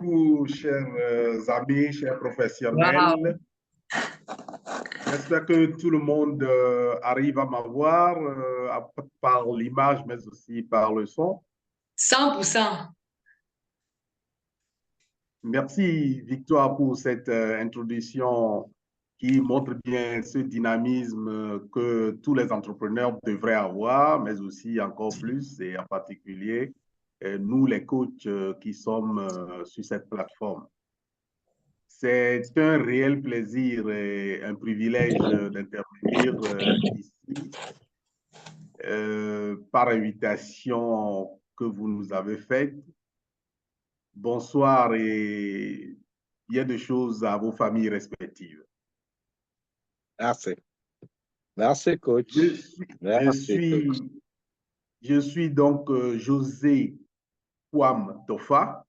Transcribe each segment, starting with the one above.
beaucoup, chers amis, chers Wow. professionnels. J'espère que tout le monde arrive à m'avoir par l'image, mais aussi par le son. 100%. Merci, Victoire, pour cette introduction qui montre bien ce dynamisme que tous les entrepreneurs devraient avoir, mais aussi encore plus, et en particulier, nous, les coachs qui sommes sur cette plateforme. C'est un réel plaisir et un privilège d'intervenir ici par invitation que vous nous avez faite. Bonsoir et bien de choses à vos familles respectives. Merci. Merci, coach. Je suis donc José Kwam Tofa.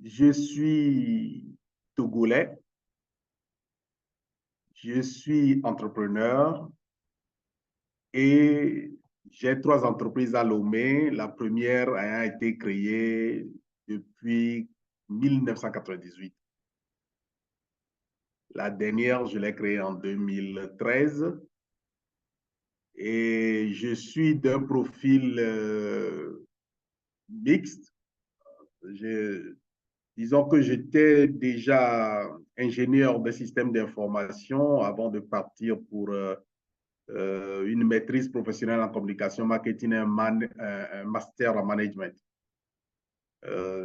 Je suis togolais. Je suis entrepreneur et j'ai 3 entreprises à Lomé. La première a été créée depuis 1998. La dernière, je l'ai créée en 2013. Et je suis d'un profil mixte. Disons que j'étais déjà ingénieur des systèmes d'information avant de partir pour une maîtrise professionnelle en communication marketing et un master en management.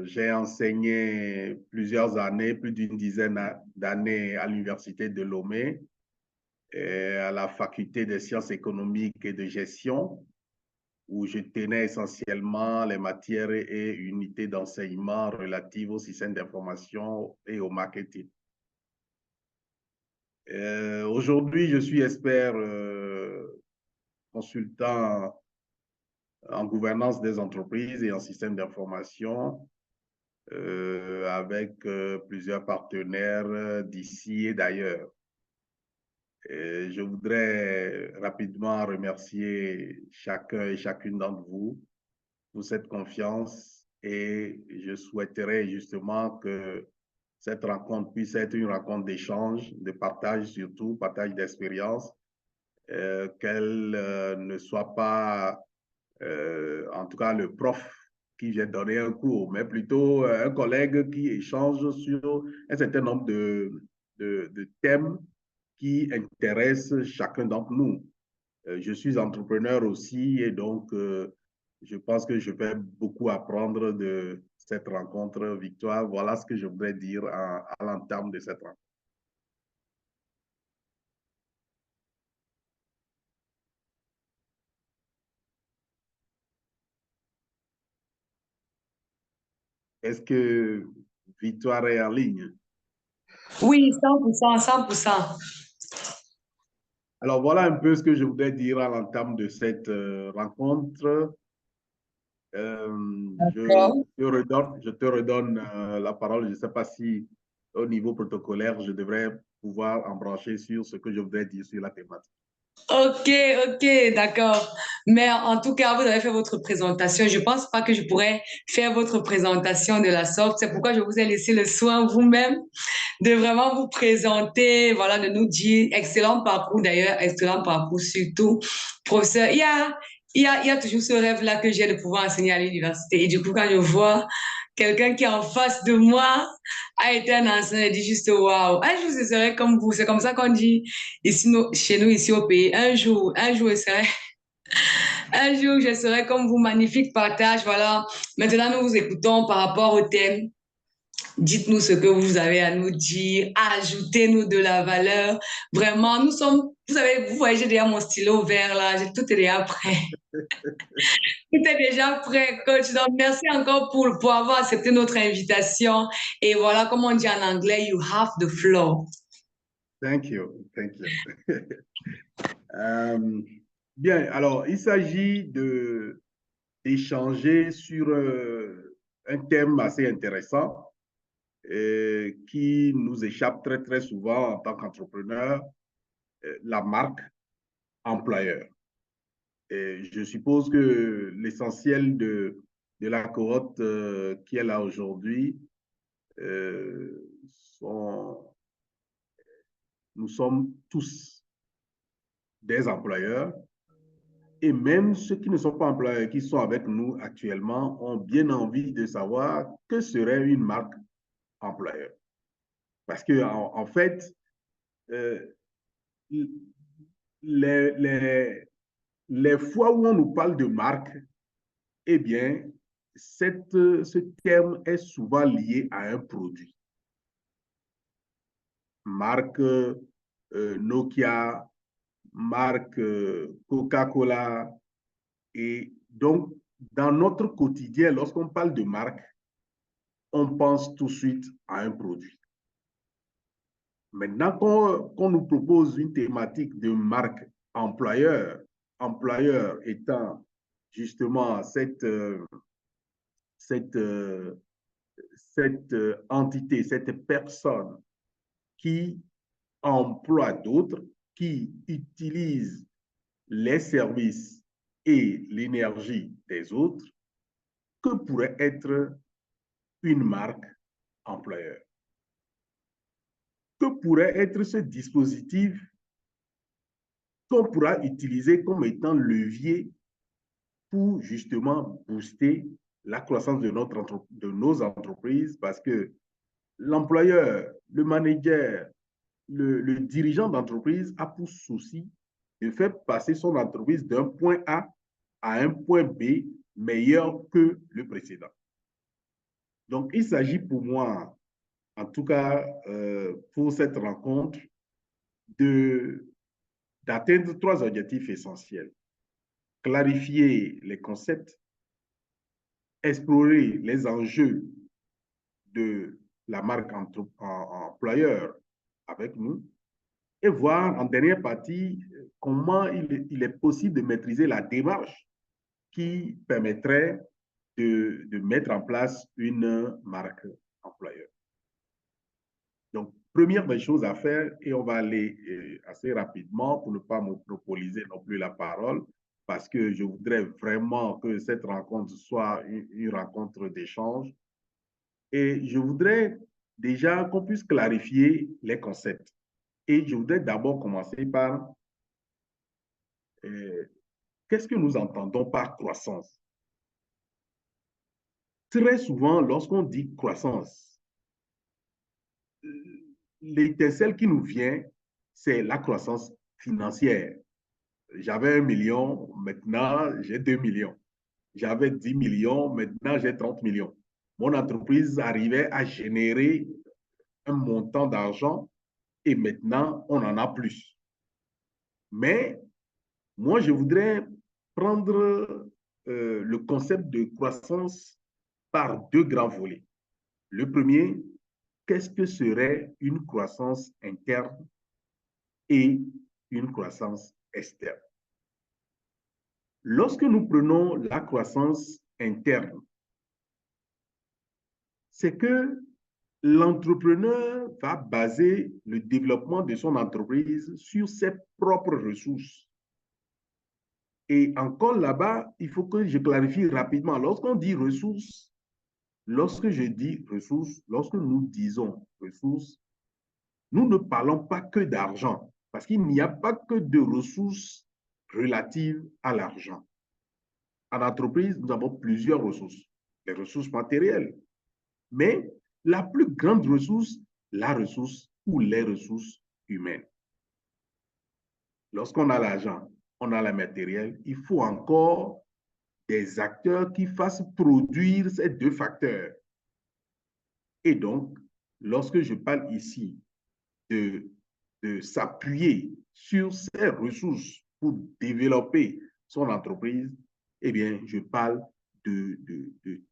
J'ai enseigné plusieurs années, plus d'une dizaine d'années à l'université de Lomé, et à la faculté des sciences économiques et de gestion, où je tenais essentiellement les matières et unités d'enseignement relatives au système d'information et au marketing. Aujourd'hui, je suis expert consultant en gouvernance des entreprises et en système d'information avec plusieurs partenaires d'ici et d'ailleurs. Je voudrais rapidement remercier chacun et chacune d'entre vous pour cette confiance et je souhaiterais justement que cette rencontre puisse être une rencontre d'échange, de partage surtout, partage d'expérience, qu'elle ne soit pas, en tout cas, le prof qui vient donner un cours, mais plutôt un collègue qui échange sur un certain nombre de thèmes qui intéressent chacun d'entre nous. Je suis entrepreneur aussi et donc je pense que je vais beaucoup apprendre de cette rencontre, Victoire. Voilà ce que je voudrais dire à l'entame de cette rencontre. Est-ce que Victoire est en ligne? Oui, 100%, 100%. Alors voilà un peu ce que je voudrais dire à l'entame de cette rencontre. Je te redonne la parole. Je ne sais pas si au niveau protocolaire, je devrais pouvoir embrancher sur ce que je voudrais dire sur la thématique. Ok, ok, d'accord. Mais en tout cas, vous avez fait votre présentation. Je pense pas que je pourrais faire votre présentation de la sorte. C'est pourquoi je vous ai laissé le soin vous-même de vraiment vous présenter, voilà, de nous dire excellent parcours d'ailleurs, excellent parcours surtout. Professeur, il y a toujours ce rêve-là que j'ai de pouvoir enseigner à l'université. Et du coup, quand je vois quelqu'un qui est en face de moi a été un enseignant, je dis juste waouh. Un jour, ce serait comme vous. C'est comme ça qu'on dit ici, chez nous, ici au pays. Un jour, un jour, je serai comme vous. Magnifique partage. Voilà. Maintenant, nous vous écoutons par rapport au thème. Dites-nous ce que vous avez à nous dire, ajoutez-nous de la valeur. Vraiment, nous sommes, vous savez, vous voyez, j'ai déjà mon stylo vert là, tout est déjà prêt. Tout est déjà prêt, coach. Donc, merci encore pour avoir accepté notre invitation. Et voilà, comme on dit en anglais, you have the floor. Thank you. Thank you. Bien, alors, il s'agit d'échanger sur un thème assez intéressant qui nous échappe très, très souvent en tant qu'entrepreneur, la marque employeur. Et je suppose que l'essentiel de de la cohorte qui est là aujourd'hui, nous sommes tous des employeurs et même ceux qui ne sont pas employeurs, qui sont avec nous actuellement, ont bien envie de savoir que serait une marque employeur. Parce que en fait, les, les, les fois où on nous parle de marque, eh bien, ce terme est souvent lié à un produit. Marque Nokia, marque Coca-Cola. Et donc, dans notre quotidien, lorsqu'on parle de marque, on pense tout de suite à un produit. Maintenant qu'on nous propose une thématique de marque employeur, employeur étant justement cette entité, cette personne qui emploie d'autres, qui utilise les services et l'énergie des autres, que pourrait être une marque employeur? Que pourrait être ce dispositif qu'on pourra utiliser comme étant levier pour justement booster la croissance de nos entreprises, parce que l'employeur, le manager, le dirigeant d'entreprise a pour souci de faire passer son entreprise d'un point A à un point B meilleur que le précédent. Donc, il s'agit pour moi, en tout cas pour cette rencontre, d'atteindre trois objectifs essentiels. Clarifier les concepts, explorer les enjeux de la marque employeur avec nous et voir en dernière partie comment il est possible de maîtriser la démarche qui permettrait de mettre en place une marque employeur. Donc, première des choses à faire, et on va aller assez rapidement pour ne pas monopoliser non plus la parole, parce que je voudrais vraiment que cette rencontre soit une rencontre d'échange. Et je voudrais déjà qu'on puisse clarifier les concepts. Et je voudrais d'abord commencer par qu'est-ce que nous entendons par croissance? Très souvent, lorsqu'on dit croissance, l'étincelle qui nous vient, c'est la croissance financière. J'avais 1 million, maintenant j'ai 2 millions. J'avais 10 millions, maintenant j'ai 30 millions. Mon entreprise arrivait à générer un montant d'argent et maintenant on en a plus. Mais moi, je voudrais prendre le concept de croissance par deux grands volets. Le premier, qu'est-ce que serait une croissance interne et une croissance externe? Lorsque nous prenons la croissance interne, c'est que l'entrepreneur va baser le développement de son entreprise sur ses propres ressources. Et encore là-bas, il faut que je clarifie rapidement. Lorsqu'on dit ressources, lorsque je dis ressources, lorsque nous disons ressources, nous ne parlons pas que d'argent, parce qu'il n'y a pas que de ressources relatives à l'argent. En entreprise, nous avons plusieurs ressources. Les ressources matérielles, mais la plus grande ressource, la ressource ou les ressources humaines. Lorsqu'on a l'argent, on a le matériel, il faut encore des acteurs qui fassent produire ces deux facteurs. Et donc, lorsque je parle ici de s'appuyer sur ces ressources pour développer son entreprise, eh bien, je parle de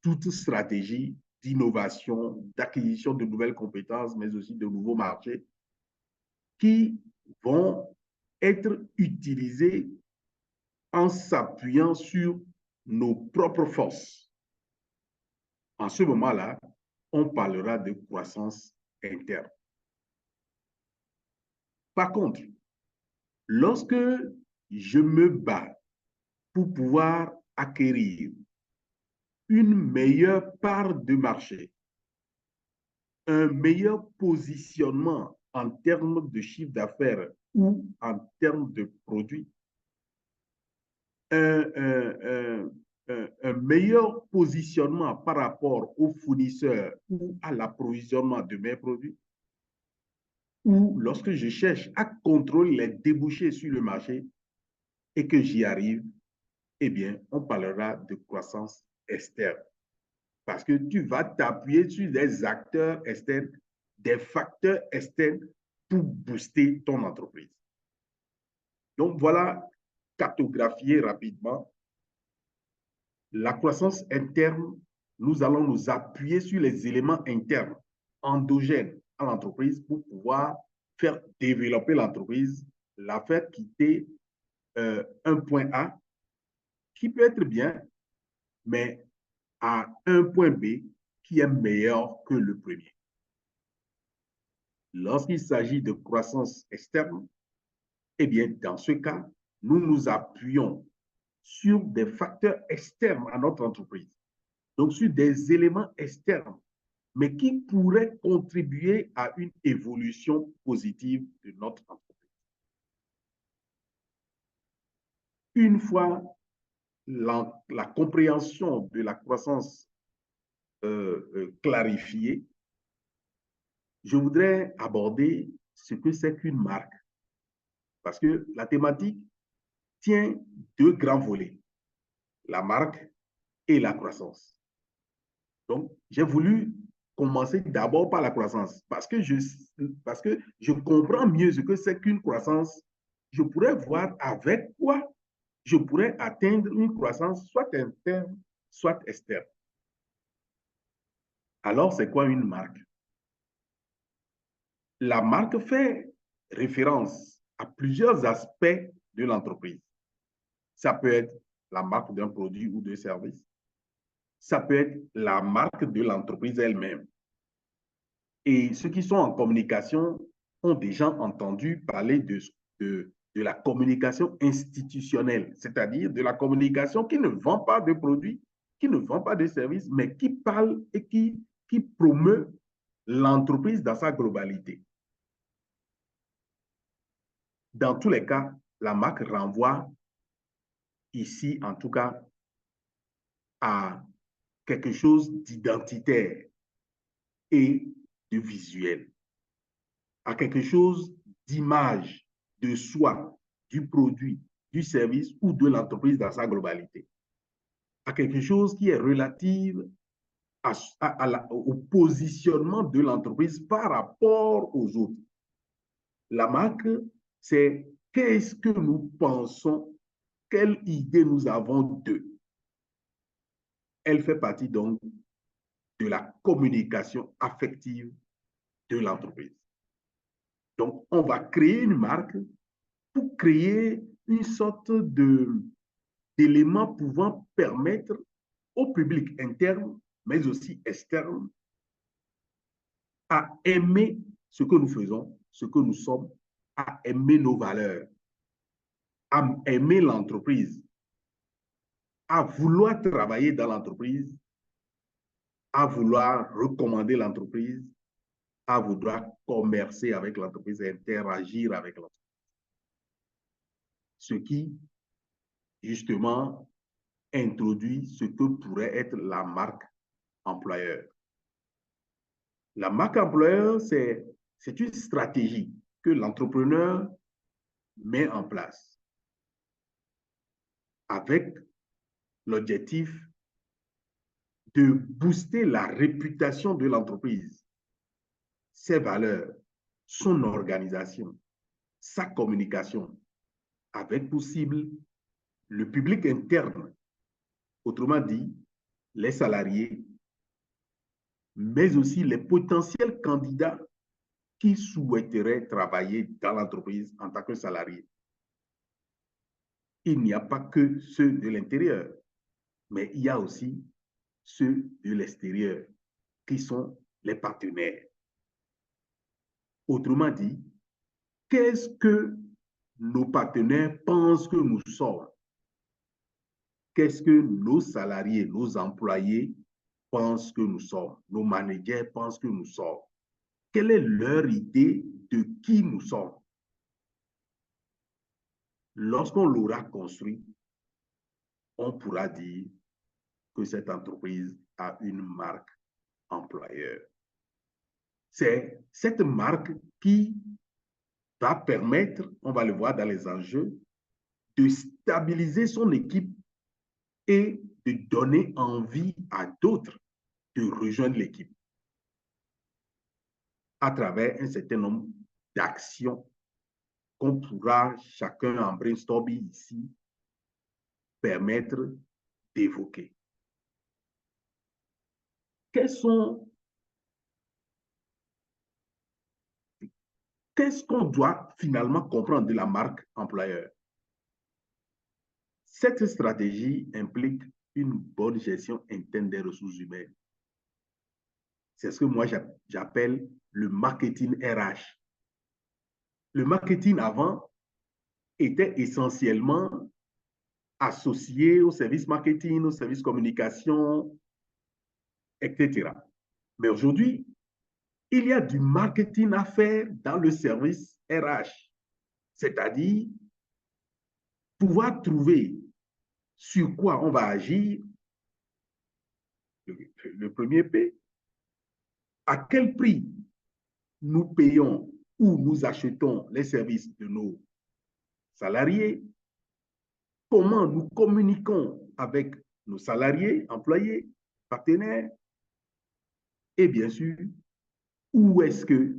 toute stratégie d'innovation, d'acquisition de nouvelles compétences, mais aussi de nouveaux marchés qui vont être utilisés en s'appuyant sur nos propres forces. En ce moment-là, on parlera de croissance interne. Par contre, lorsque je me bats pour pouvoir acquérir une meilleure part de marché, un meilleur positionnement en termes de chiffre d'affaires ou en termes de produits, un, un, un meilleur positionnement par rapport aux fournisseurs ou à l'approvisionnement de mes produits, ou lorsque je cherche à contrôler les débouchés sur le marché et que j'y arrive, eh bien, on parlera de croissance externe. Parce que tu vas t'appuyer sur des acteurs externes, des facteurs externes pour booster ton entreprise. Donc, voilà, cartographier rapidement. La croissance interne, nous allons nous appuyer sur les éléments internes, endogènes à l'entreprise pour pouvoir faire développer l'entreprise, la faire quitter un point A qui peut être bien, mais à un point B qui est meilleur que le premier. Lorsqu'il s'agit de croissance externe, eh bien, dans ce cas, nous nous appuyons sur des facteurs externes à notre entreprise, donc sur des éléments externes, mais qui pourraient contribuer à une évolution positive de notre entreprise. Une fois la compréhension de la croissance clarifiée, je voudrais aborder ce que c'est qu'une marque. Parce que la thématique tient deux grands volets, la marque et la croissance. Donc, j'ai voulu commencer d'abord par la croissance parce que je comprends mieux ce que c'est qu'une croissance. Je pourrais voir avec quoi je pourrais atteindre une croissance soit interne, soit externe. Alors, c'est quoi une marque? La marque fait référence à plusieurs aspects de l'entreprise. Ça peut être la marque d'un produit ou d'un service. Ça peut être la marque de l'entreprise elle-même. Et ceux qui sont en communication ont déjà entendu parler de la communication institutionnelle, c'est-à-dire de la communication qui ne vend pas de produits, qui ne vend pas de services, mais qui parle et qui promeut l'entreprise dans sa globalité. Dans tous les cas, la marque renvoie ici, en tout cas, à quelque chose d'identitaire et de visuel, à quelque chose d'image de soi, du produit, du service ou de l'entreprise dans sa globalité, à quelque chose qui est relatif au positionnement de l'entreprise par rapport aux autres. La marque, c'est qu'est-ce que nous pensons, quelle idée nous avons d'eux. Elle fait partie donc de la communication affective de l'entreprise. Donc, on va créer une marque pour créer une sorte d'élément pouvant permettre au public interne, mais aussi externe, à aimer ce que nous faisons, ce que nous sommes, à aimer nos valeurs, à aimer l'entreprise, à vouloir travailler dans l'entreprise, à vouloir recommander l'entreprise, à vouloir commercer avec l'entreprise, interagir avec l'entreprise. Ce qui, justement, introduit ce que pourrait être la marque employeur. La marque employeur, c'est une stratégie que l'entrepreneur met en place avec l'objectif de booster la réputation de l'entreprise, ses valeurs, son organisation, sa communication, avec possible le public interne, autrement dit, les salariés, mais aussi les potentiels candidats qui souhaiteraient travailler dans l'entreprise en tant que salariés. Il n'y a pas que ceux de l'intérieur, mais il y a aussi ceux de l'extérieur, qui sont les partenaires. Autrement dit, qu'est-ce que nos partenaires pensent que nous sommes? qu'est-ce que nos salariés, nos employés pensent que nous sommes, nos managers pensent que nous sommes. Quelle est leur idée de qui nous sommes? Lorsqu'on l'aura construit, on pourra dire que cette entreprise a une marque employeur. C'est cette marque qui va permettre, on va le voir dans les enjeux, de stabiliser son équipe et de donner envie à d'autres de rejoindre l'équipe à travers un certain nombre d'actions qu'on pourra chacun en brainstorming ici permettre d'évoquer. Qu'est-ce qu'on doit finalement comprendre de la marque employeur? Cette stratégie implique une bonne gestion interne des ressources humaines. C'est ce que moi j'appelle le marketing RH. Le marketing avant était essentiellement associé au service marketing, au service communication, etc. Mais aujourd'hui, il y a du marketing à faire dans le service RH, c'est-à-dire pouvoir trouver sur quoi on va agir. Le premier P, à quel prix nous payons ou nous achetons les services de nos salariés, comment nous communiquons avec nos salariés, employés, partenaires, et bien sûr, où est-ce que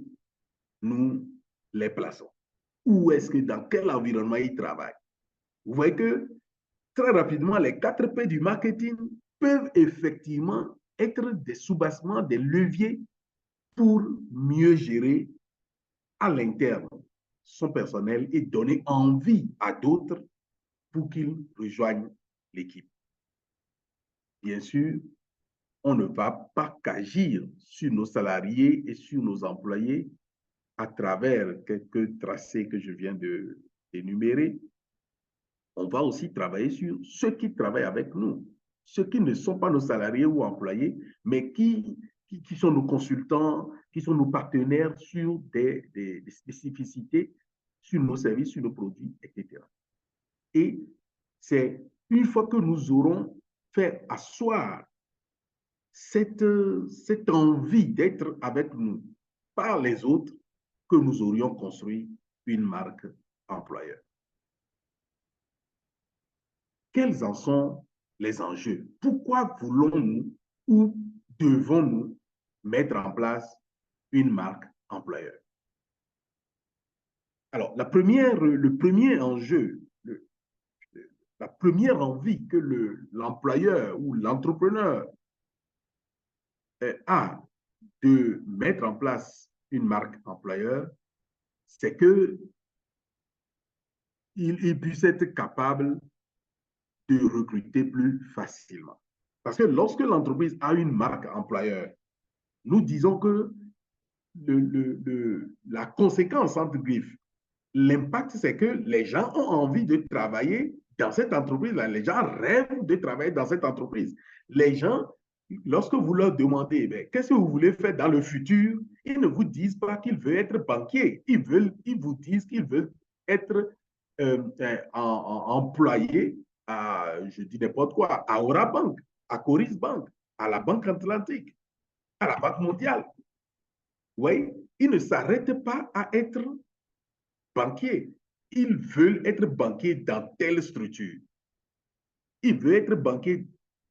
nous les plaçons? Où est-ce que, dans quel environnement ils travaillent? Vous voyez que très rapidement, les 4 P du marketing peuvent effectivement être des soubassements, des leviers pour mieux gérer à l'interne son personnel et donner envie à d'autres pour qu'ils rejoignent l'équipe. Bien sûr, on ne va pas qu'agir sur nos salariés et sur nos employés à travers quelques tracés que je viens d'énumérer. On va aussi travailler sur ceux qui travaillent avec nous, ceux qui ne sont pas nos salariés ou employés, mais qui sont nos consultants, qui sont nos partenaires sur des spécificités, sur nos services, sur nos produits, etc. Et c'est une fois que nous aurons fait asseoir cette envie d'être avec nous par les autres que nous aurions construit une marque employeur. Quels en sont les enjeux? Pourquoi voulons-nous ou devons-nous mettre en place une marque employeur? Alors, le premier enjeu, la première envie que l'employeur ou l'entrepreneur a de mettre en place une marque employeur, c'est qu'il puisse être capable de recruter plus facilement. Parce que lorsque l'entreprise a une marque employeur, nous disons que la conséquence, entre griffes, l'impact, c'est que les gens ont envie de travailler dans cette entreprise-là. Les gens rêvent de travailler dans cette entreprise. Les gens, lorsque vous leur demandez, qu'est-ce que vous voulez faire dans le futur, ils ne vous disent pas qu'ils veulent être banquiers. Ils vous disent qu'ils veulent être employés à, je dis n'importe quoi, à Aura Bank, à Coris Bank, à la Banque Atlantique, à la Banque mondiale. Oui, ils ne s'arrêtent pas à être banquiers. Ils veulent être banquiers dans telle structure. Ils veulent être banquiers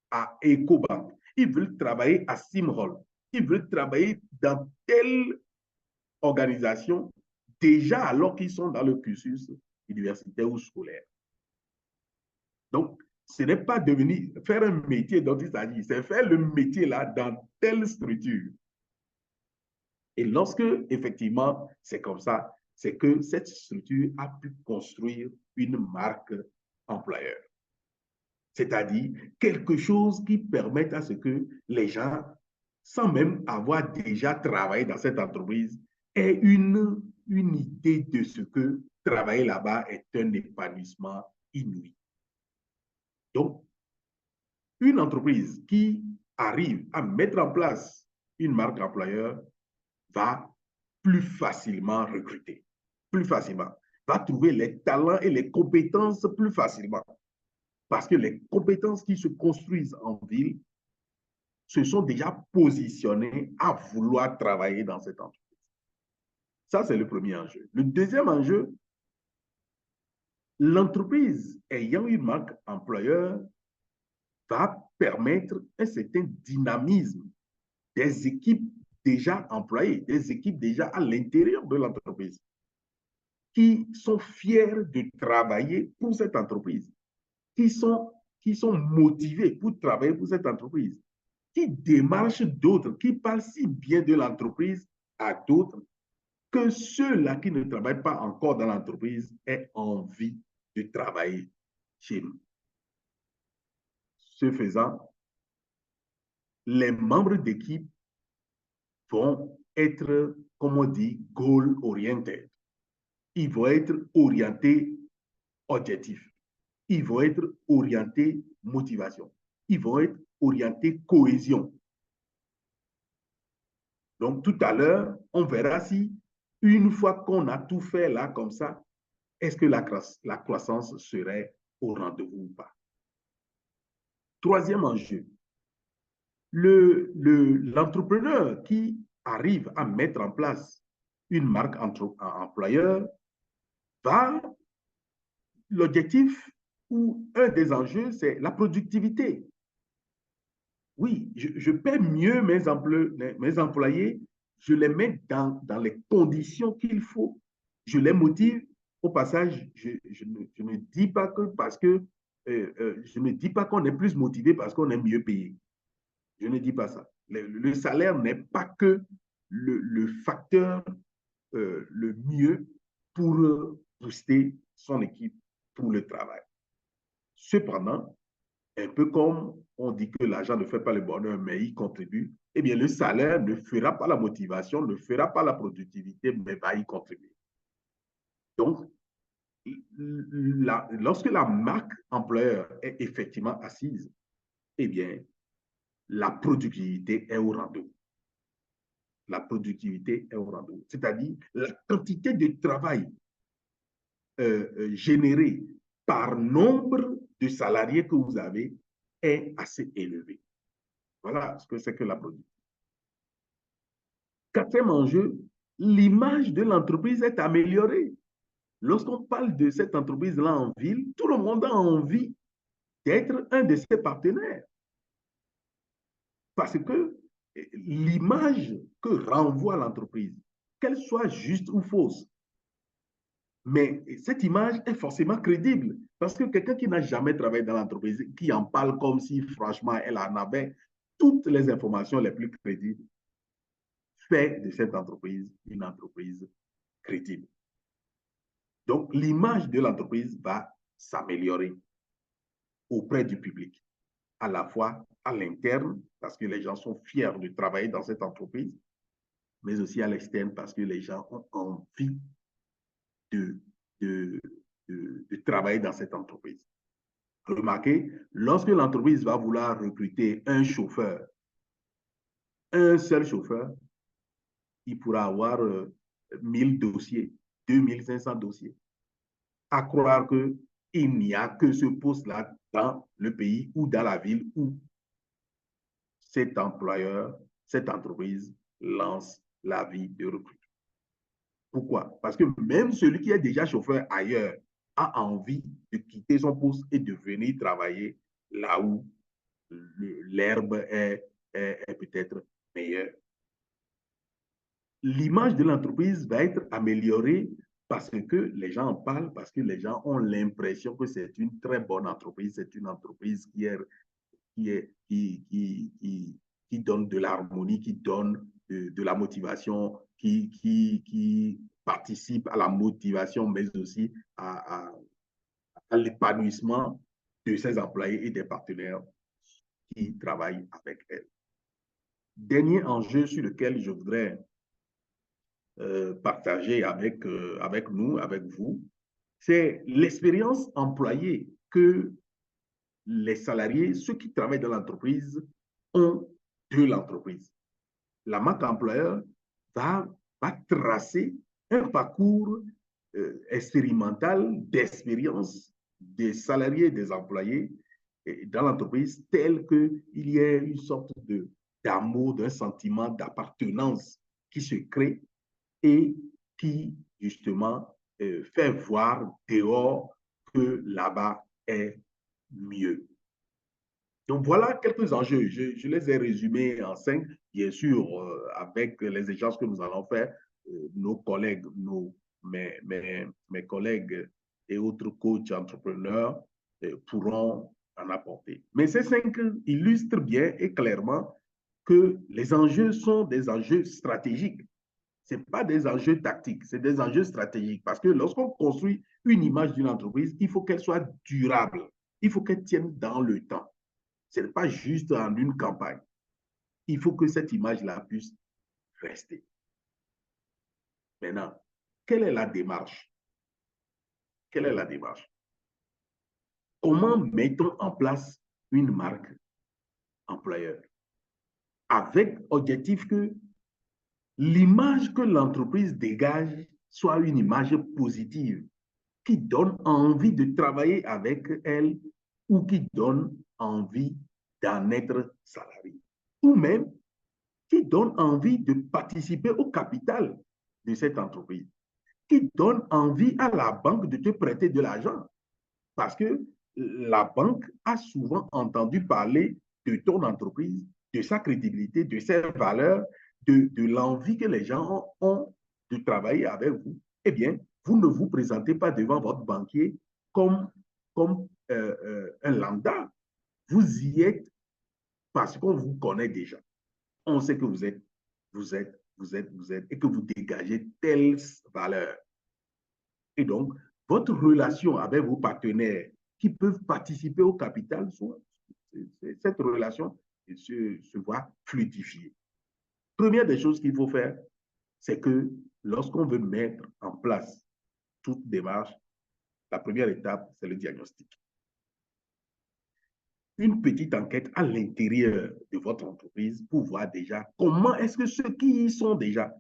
à EcoBank. Ils veulent travailler à Simhol. Ils veulent travailler dans telle organisation déjà alors qu'ils sont dans le cursus universitaire ou scolaire. Donc, ce n'est pas devenir, faire un métier dont il s'agit, c'est faire le métier là dans telle structure. Et lorsque, effectivement, c'est comme ça, c'est que cette structure a pu construire une marque employeur. C'est-à-dire quelque chose qui permette à ce que les gens, sans même avoir déjà travaillé dans cette entreprise, aient une idée de ce que travailler là-bas est un épanouissement inouï. Donc, une entreprise qui arrive à mettre en place une marque employeur va plus facilement recruter, plus facilement, va trouver les talents et les compétences plus facilement. Parce que les compétences qui se construisent en ville se sont déjà positionnées à vouloir travailler dans cette entreprise. Ça, c'est le premier enjeu. Le deuxième enjeu, l'entreprise ayant une marque employeur va permettre un certain dynamisme des équipes déjà employées, des équipes déjà à l'intérieur de l'entreprise, qui sont fiers de travailler pour cette entreprise, qui sont motivés pour travailler pour cette entreprise, qui démarchent d'autres, qui parlent si bien de l'entreprise à d'autres, que ceux-là qui ne travaillent pas encore dans l'entreprise aient envie de travailler chez nous. Ce faisant, les membres d'équipe vont être, comme on dit, goal-oriented. Ils vont être orientés objectifs. Ils vont être orientés motivation. Ils vont être orientés cohésion. Donc, tout à l'heure, on verra si, une fois qu'on a tout fait là comme ça, est-ce que la croissance serait au rendez-vous ou pas. Troisième enjeu, l'entrepreneur qui arrive à mettre en place une marque employeur va, l'objectif ou un des enjeux, c'est la productivité. Oui, je paie mieux mes employés, je les mets dans les conditions qu'il faut, je les motive. Au passage, je ne dis pas que parce que je ne dis pas qu'on est plus motivé parce qu'on est mieux payé. Je ne dis pas ça. Le salaire n'est pas que le facteur le mieux pour booster son équipe pour le travail. Cependant, un peu comme on dit que l'argent ne fait pas le bonheur, mais il contribue, eh bien, le salaire ne fera pas la motivation, ne fera pas la productivité, mais va y contribuer. Donc, lorsque la marque employeur est effectivement assise, eh bien, la productivité est au rendez-vous. La productivité est au rendez-vous. C'est-à-dire la quantité de travail généré par nombre de salariés que vous avez est assez élevé. Voilà ce que c'est que la productivité. Quatrième enjeu, l'image de l'entreprise est améliorée. Lorsqu'on parle de cette entreprise-là en ville, tout le monde a envie d'être un de ses partenaires. Parce que l'image que renvoie l'entreprise, qu'elle soit juste ou fausse, mais cette image est forcément crédible. Parce que quelqu'un qui n'a jamais travaillé dans l'entreprise, qui en parle comme si franchement elle en avait toutes les informations les plus crédibles, fait de cette entreprise une entreprise crédible. Donc, l'image de l'entreprise va s'améliorer auprès du public, à la fois à l'interne, parce que les gens sont fiers de travailler dans cette entreprise, mais aussi à l'externe, parce que les gens ont envie de travailler dans cette entreprise. Remarquez, lorsque l'entreprise va vouloir recruter un chauffeur, un seul chauffeur, il pourra avoir 1000 dossiers, 2500 dossiers. À croire qu'il n'y a que ce poste-là dans le pays ou dans la ville où cet employeur, cette entreprise lance l'avis de recrutement. Pourquoi? Parce que même celui qui est déjà chauffeur ailleurs a envie de quitter son poste et de venir travailler là où l'herbe est peut-être meilleure. L'image de l'entreprise va être améliorée parce que les gens en parlent, parce que les gens ont l'impression que c'est une très bonne entreprise, c'est une entreprise qui donne de l'harmonie, qui donne de la motivation, qui participe à la motivation, mais aussi à l'épanouissement de ses employés et des partenaires qui travaillent avec elle. Dernier enjeu sur lequel je voudrais partager avec nous, avec vous, c'est l'expérience employée que les salariés, ceux qui travaillent dans l'entreprise, ont de l'entreprise. La marque employeur va tracer un parcours expérimental d'expérience des salariés et des employés dans l'entreprise, tel qu'il y ait une sorte d'amour, d'un sentiment d'appartenance qui se crée et qui, justement, fait voir dehors que là-bas est mieux. Donc, voilà quelques enjeux. Je les ai résumés en 5, bien sûr, avec les échanges que nous allons faire. Nos collègues, mes collègues et autres coachs entrepreneurs pourront en apporter. Mais ces 5 illustrent bien et clairement que les enjeux sont des enjeux stratégiques. Ce n'est pas des enjeux tactiques, c'est des enjeux stratégiques. Parce que lorsqu'on construit une image d'une entreprise, il faut qu'elle soit durable. Il faut qu'elle tienne dans le temps. Ce n'est pas juste en une campagne. Il faut que cette image-là puisse rester. Maintenant, quelle est la démarche? Quelle est la démarche? Comment mettons en place une marque employeur? Avec objectif que l'image que l'entreprise dégage soit une image positive, qui donne envie de travailler avec elle ou qui donne envie d'en être salarié. Ou même qui donne envie de participer au capital de cette entreprise, qui donne envie à la banque de te prêter de l'argent. Parce que la banque a souvent entendu parler de ton entreprise, de sa crédibilité, de ses valeurs, de l'envie que les gens ont de travailler avec vous. Eh bien, vous ne vous présentez pas devant votre banquier comme un lambda. Vous y êtes parce qu'on vous connaît déjà. On sait que vous êtes, et que vous dégagez telles valeurs. Et donc, votre relation avec vos partenaires qui peuvent participer au capital, cette relation se voit fluidifiée. Première des choses qu'il faut faire, c'est que lorsqu'on veut mettre en place toute démarche, la première étape, c'est le diagnostic. Une petite enquête à l'intérieur de votre entreprise pour voir déjà comment est-ce que ceux qui y sont déjà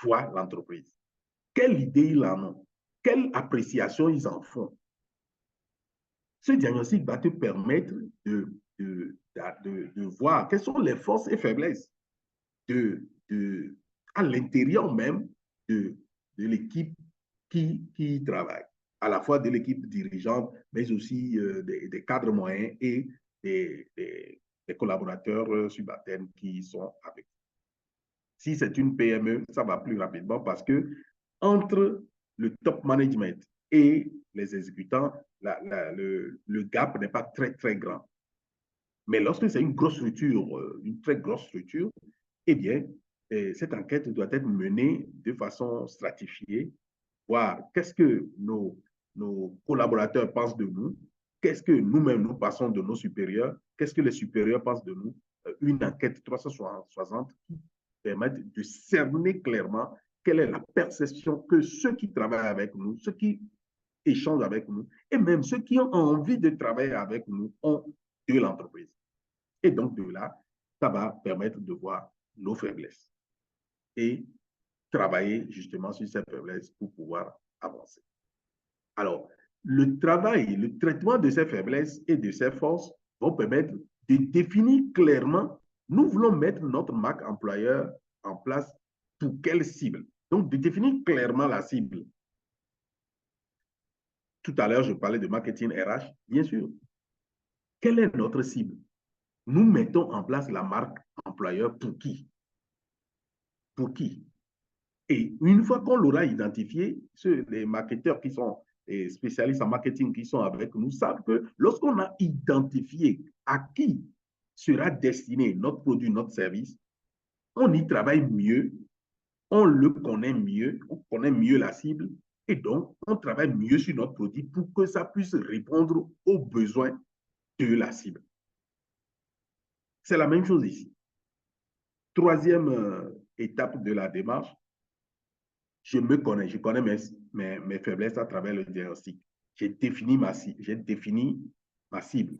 voient l'entreprise. Quelle idée ils en ont, quelle appréciation ils en font. Ce diagnostic va te permettre de voir quelles sont les forces et faiblesses à l'intérieur même de l'équipe qui travaille, à la fois de l'équipe dirigeante, mais aussi des cadres moyens et des collaborateurs subalternes qui sont avec. Si c'est une PME, ça va plus rapidement parce que entre le top management et les exécutants, le gap n'est pas très, très grand. Mais lorsque c'est une grosse structure, une très grosse structure, eh bien, cette enquête doit être menée de façon stratifiée, voir qu'est-ce que nos collaborateurs pensent de nous, qu'est-ce que nous-mêmes nous passons de nos supérieurs, qu'est-ce que les supérieurs pensent de nous. Une enquête 360 qui permet de cerner clairement quelle est la perception que ceux qui travaillent avec nous, ceux qui échangent avec nous, et même ceux qui ont envie de travailler avec nous ont de l'entreprise. Et donc, de là, ça va permettre de voir nos faiblesses et travailler justement sur ces faiblesses pour pouvoir avancer. Alors, le travail, le traitement de ces faiblesses et de ces forces vont permettre de définir clairement, nous voulons mettre notre marque employeur en place pour quelle cible. Donc, de définir clairement la cible. Tout à l'heure, je parlais de marketing RH, bien sûr. Quelle est notre cible? Nous mettons en place la marque employeur pour qui? Pour qui? Et une fois qu'on l'aura identifié, les marketeurs qui sont les spécialistes en marketing qui sont avec nous savent que lorsqu'on a identifié à qui sera destiné notre produit, notre service, on y travaille mieux, on le connaît mieux, on connaît mieux la cible, et donc on travaille mieux sur notre produit pour que ça puisse répondre aux besoins de la cible. C'est la même chose ici. Troisième étape de la démarche, je me connais, je connais mes faiblesses à travers le diagnostic. J'ai défini ma cible.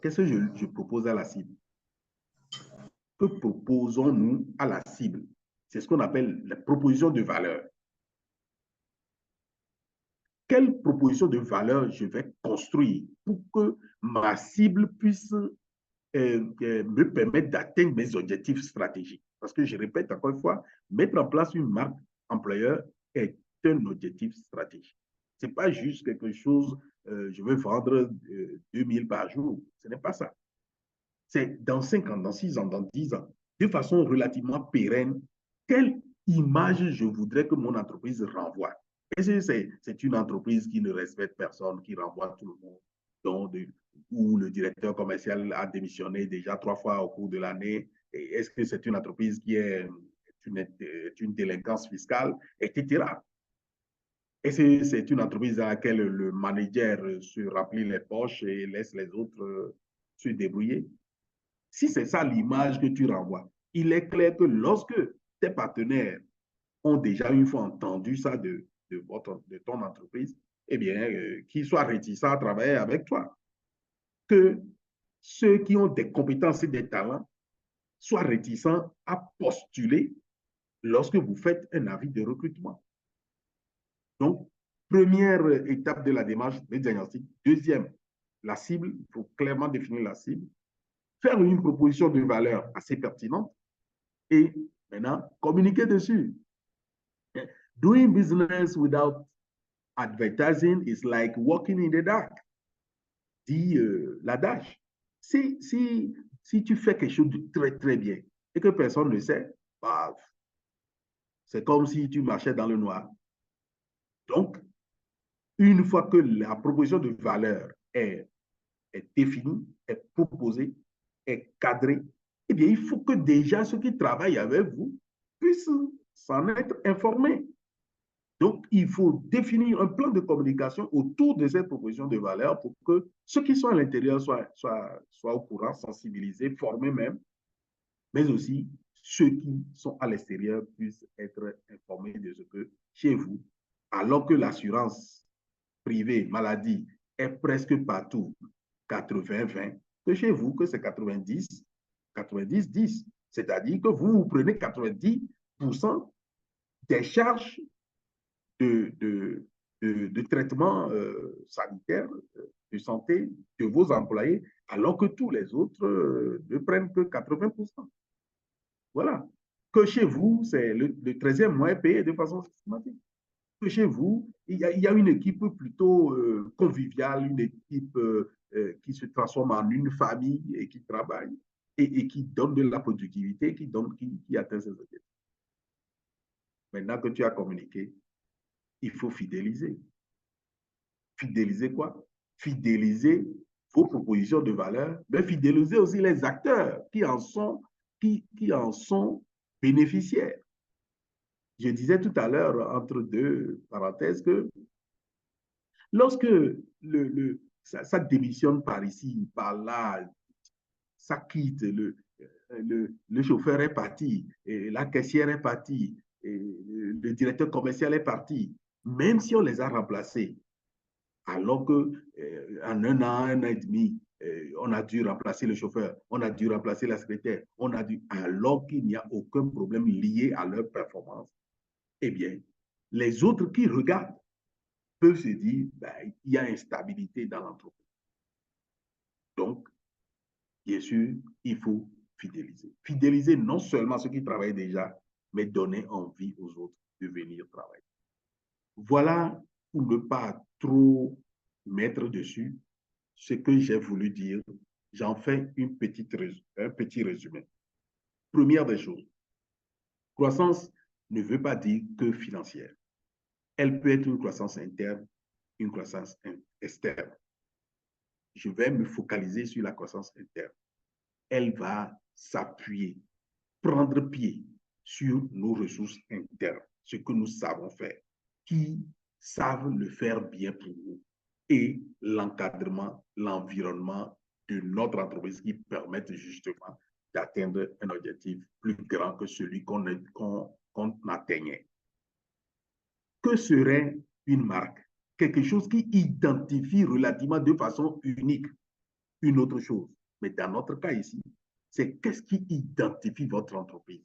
Qu'est-ce que je propose à la cible? Que proposons-nous à la cible? C'est ce qu'on appelle la proposition de valeur. Quelle proposition de valeur je vais construire pour que ma cible puisse me permettre d'atteindre mes objectifs stratégiques? Parce que je répète encore une fois, mettre en place une marque employeur est un objectif stratégique. Ce n'est pas juste quelque chose, je veux vendre 2000 par jour. Ce n'est pas ça. C'est dans 5 ans, dans 6 ans, dans 10 ans, de façon relativement pérenne, quelle image je voudrais que mon entreprise renvoie. Est-ce que c'est une entreprise qui ne respecte personne, qui renvoie tout le monde, où le directeur commercial a démissionné déjà 3 fois au cours de l'année? Est-ce que c'est une entreprise qui est une délinquance fiscale, etc. Est-ce que c'est une entreprise dans laquelle le manager se remplit les poches et laisse les autres se débrouiller? Si c'est ça l'image que tu renvoies, il est clair que lorsque tes partenaires ont déjà une fois entendu ça de ton entreprise, eh bien, qu'ils soient réticents à travailler avec toi. Que ceux qui ont des compétences et des talents soient réticents à postuler lorsque vous faites un avis de recrutement. Donc, première étape de la démarche, le diagnostic. Deuxième, la cible, il faut clairement définir la cible. Faire une proposition de valeur assez pertinente et maintenant communiquer dessus. Doing business without advertising is like walking in the dark, dit l'adage. Si tu fais quelque chose de très, très bien et que personne ne sait, bah, c'est comme si tu marchais dans le noir. Donc, une fois que la proposition de valeur est définie, est proposée, est cadrée, eh bien, il faut que déjà ceux qui travaillent avec vous puissent s'en être informés. Donc, il faut définir un plan de communication autour de cette proposition de valeur pour que ceux qui sont à l'intérieur soient au courant, sensibilisés, formés même, mais aussi ceux qui sont à l'extérieur puissent être informés de ce que chez vous, alors que l'assurance privée maladie est presque partout 80-20, que chez vous, que c'est 90-10. C'est-à-dire que vous prenez 90% des charges de traitement sanitaire, de santé de vos employés, alors que tous les autres ne prennent que 80%. Voilà. Que chez vous, c'est le 13e mois est payé de façon systématique. Que chez vous, il y a une équipe plutôt conviviale, une équipe qui se transforme en une famille et qui travaille et qui donne de la productivité, qui atteint ses objectifs. Maintenant que tu as communiqué, il faut fidéliser. Fidéliser quoi? Fidéliser vos propositions de valeur, mais fidéliser aussi les acteurs qui en sont bénéficiaires. Je disais tout à l'heure, entre deux parenthèses, que lorsque ça démissionne par ici, par là, ça quitte, le chauffeur est parti, et la caissière est partie, et le directeur commercial est parti, même si on les a remplacés, alors qu'en un an et demi, on a dû remplacer le chauffeur, on a dû remplacer la secrétaire, alors qu'il n'y a aucun problème lié à leur performance, eh bien, les autres qui regardent peuvent se dire, ben, il y a instabilité dans l'entreprise. Donc, bien sûr, il faut fidéliser. Fidéliser non seulement ceux qui travaillent déjà, mais donner envie aux autres de venir travailler. Voilà, pour ne pas trop mettre dessus, ce que j'ai voulu dire. J'en fais un petit résumé. Première des choses, croissance ne veut pas dire que financière. Elle peut être une croissance interne, une croissance externe. Je vais me focaliser sur la croissance interne. Elle va s'appuyer, prendre pied sur nos ressources internes, ce que nous savons faire, qui savent le faire bien pour nous, et l'encadrement, l'environnement de notre entreprise qui permettent justement d'atteindre un objectif plus grand que celui qu'on atteignait. Que serait une marque? Quelque chose qui identifie relativement de façon unique une autre chose. Mais dans notre cas ici, c'est qu'est-ce qui identifie votre entreprise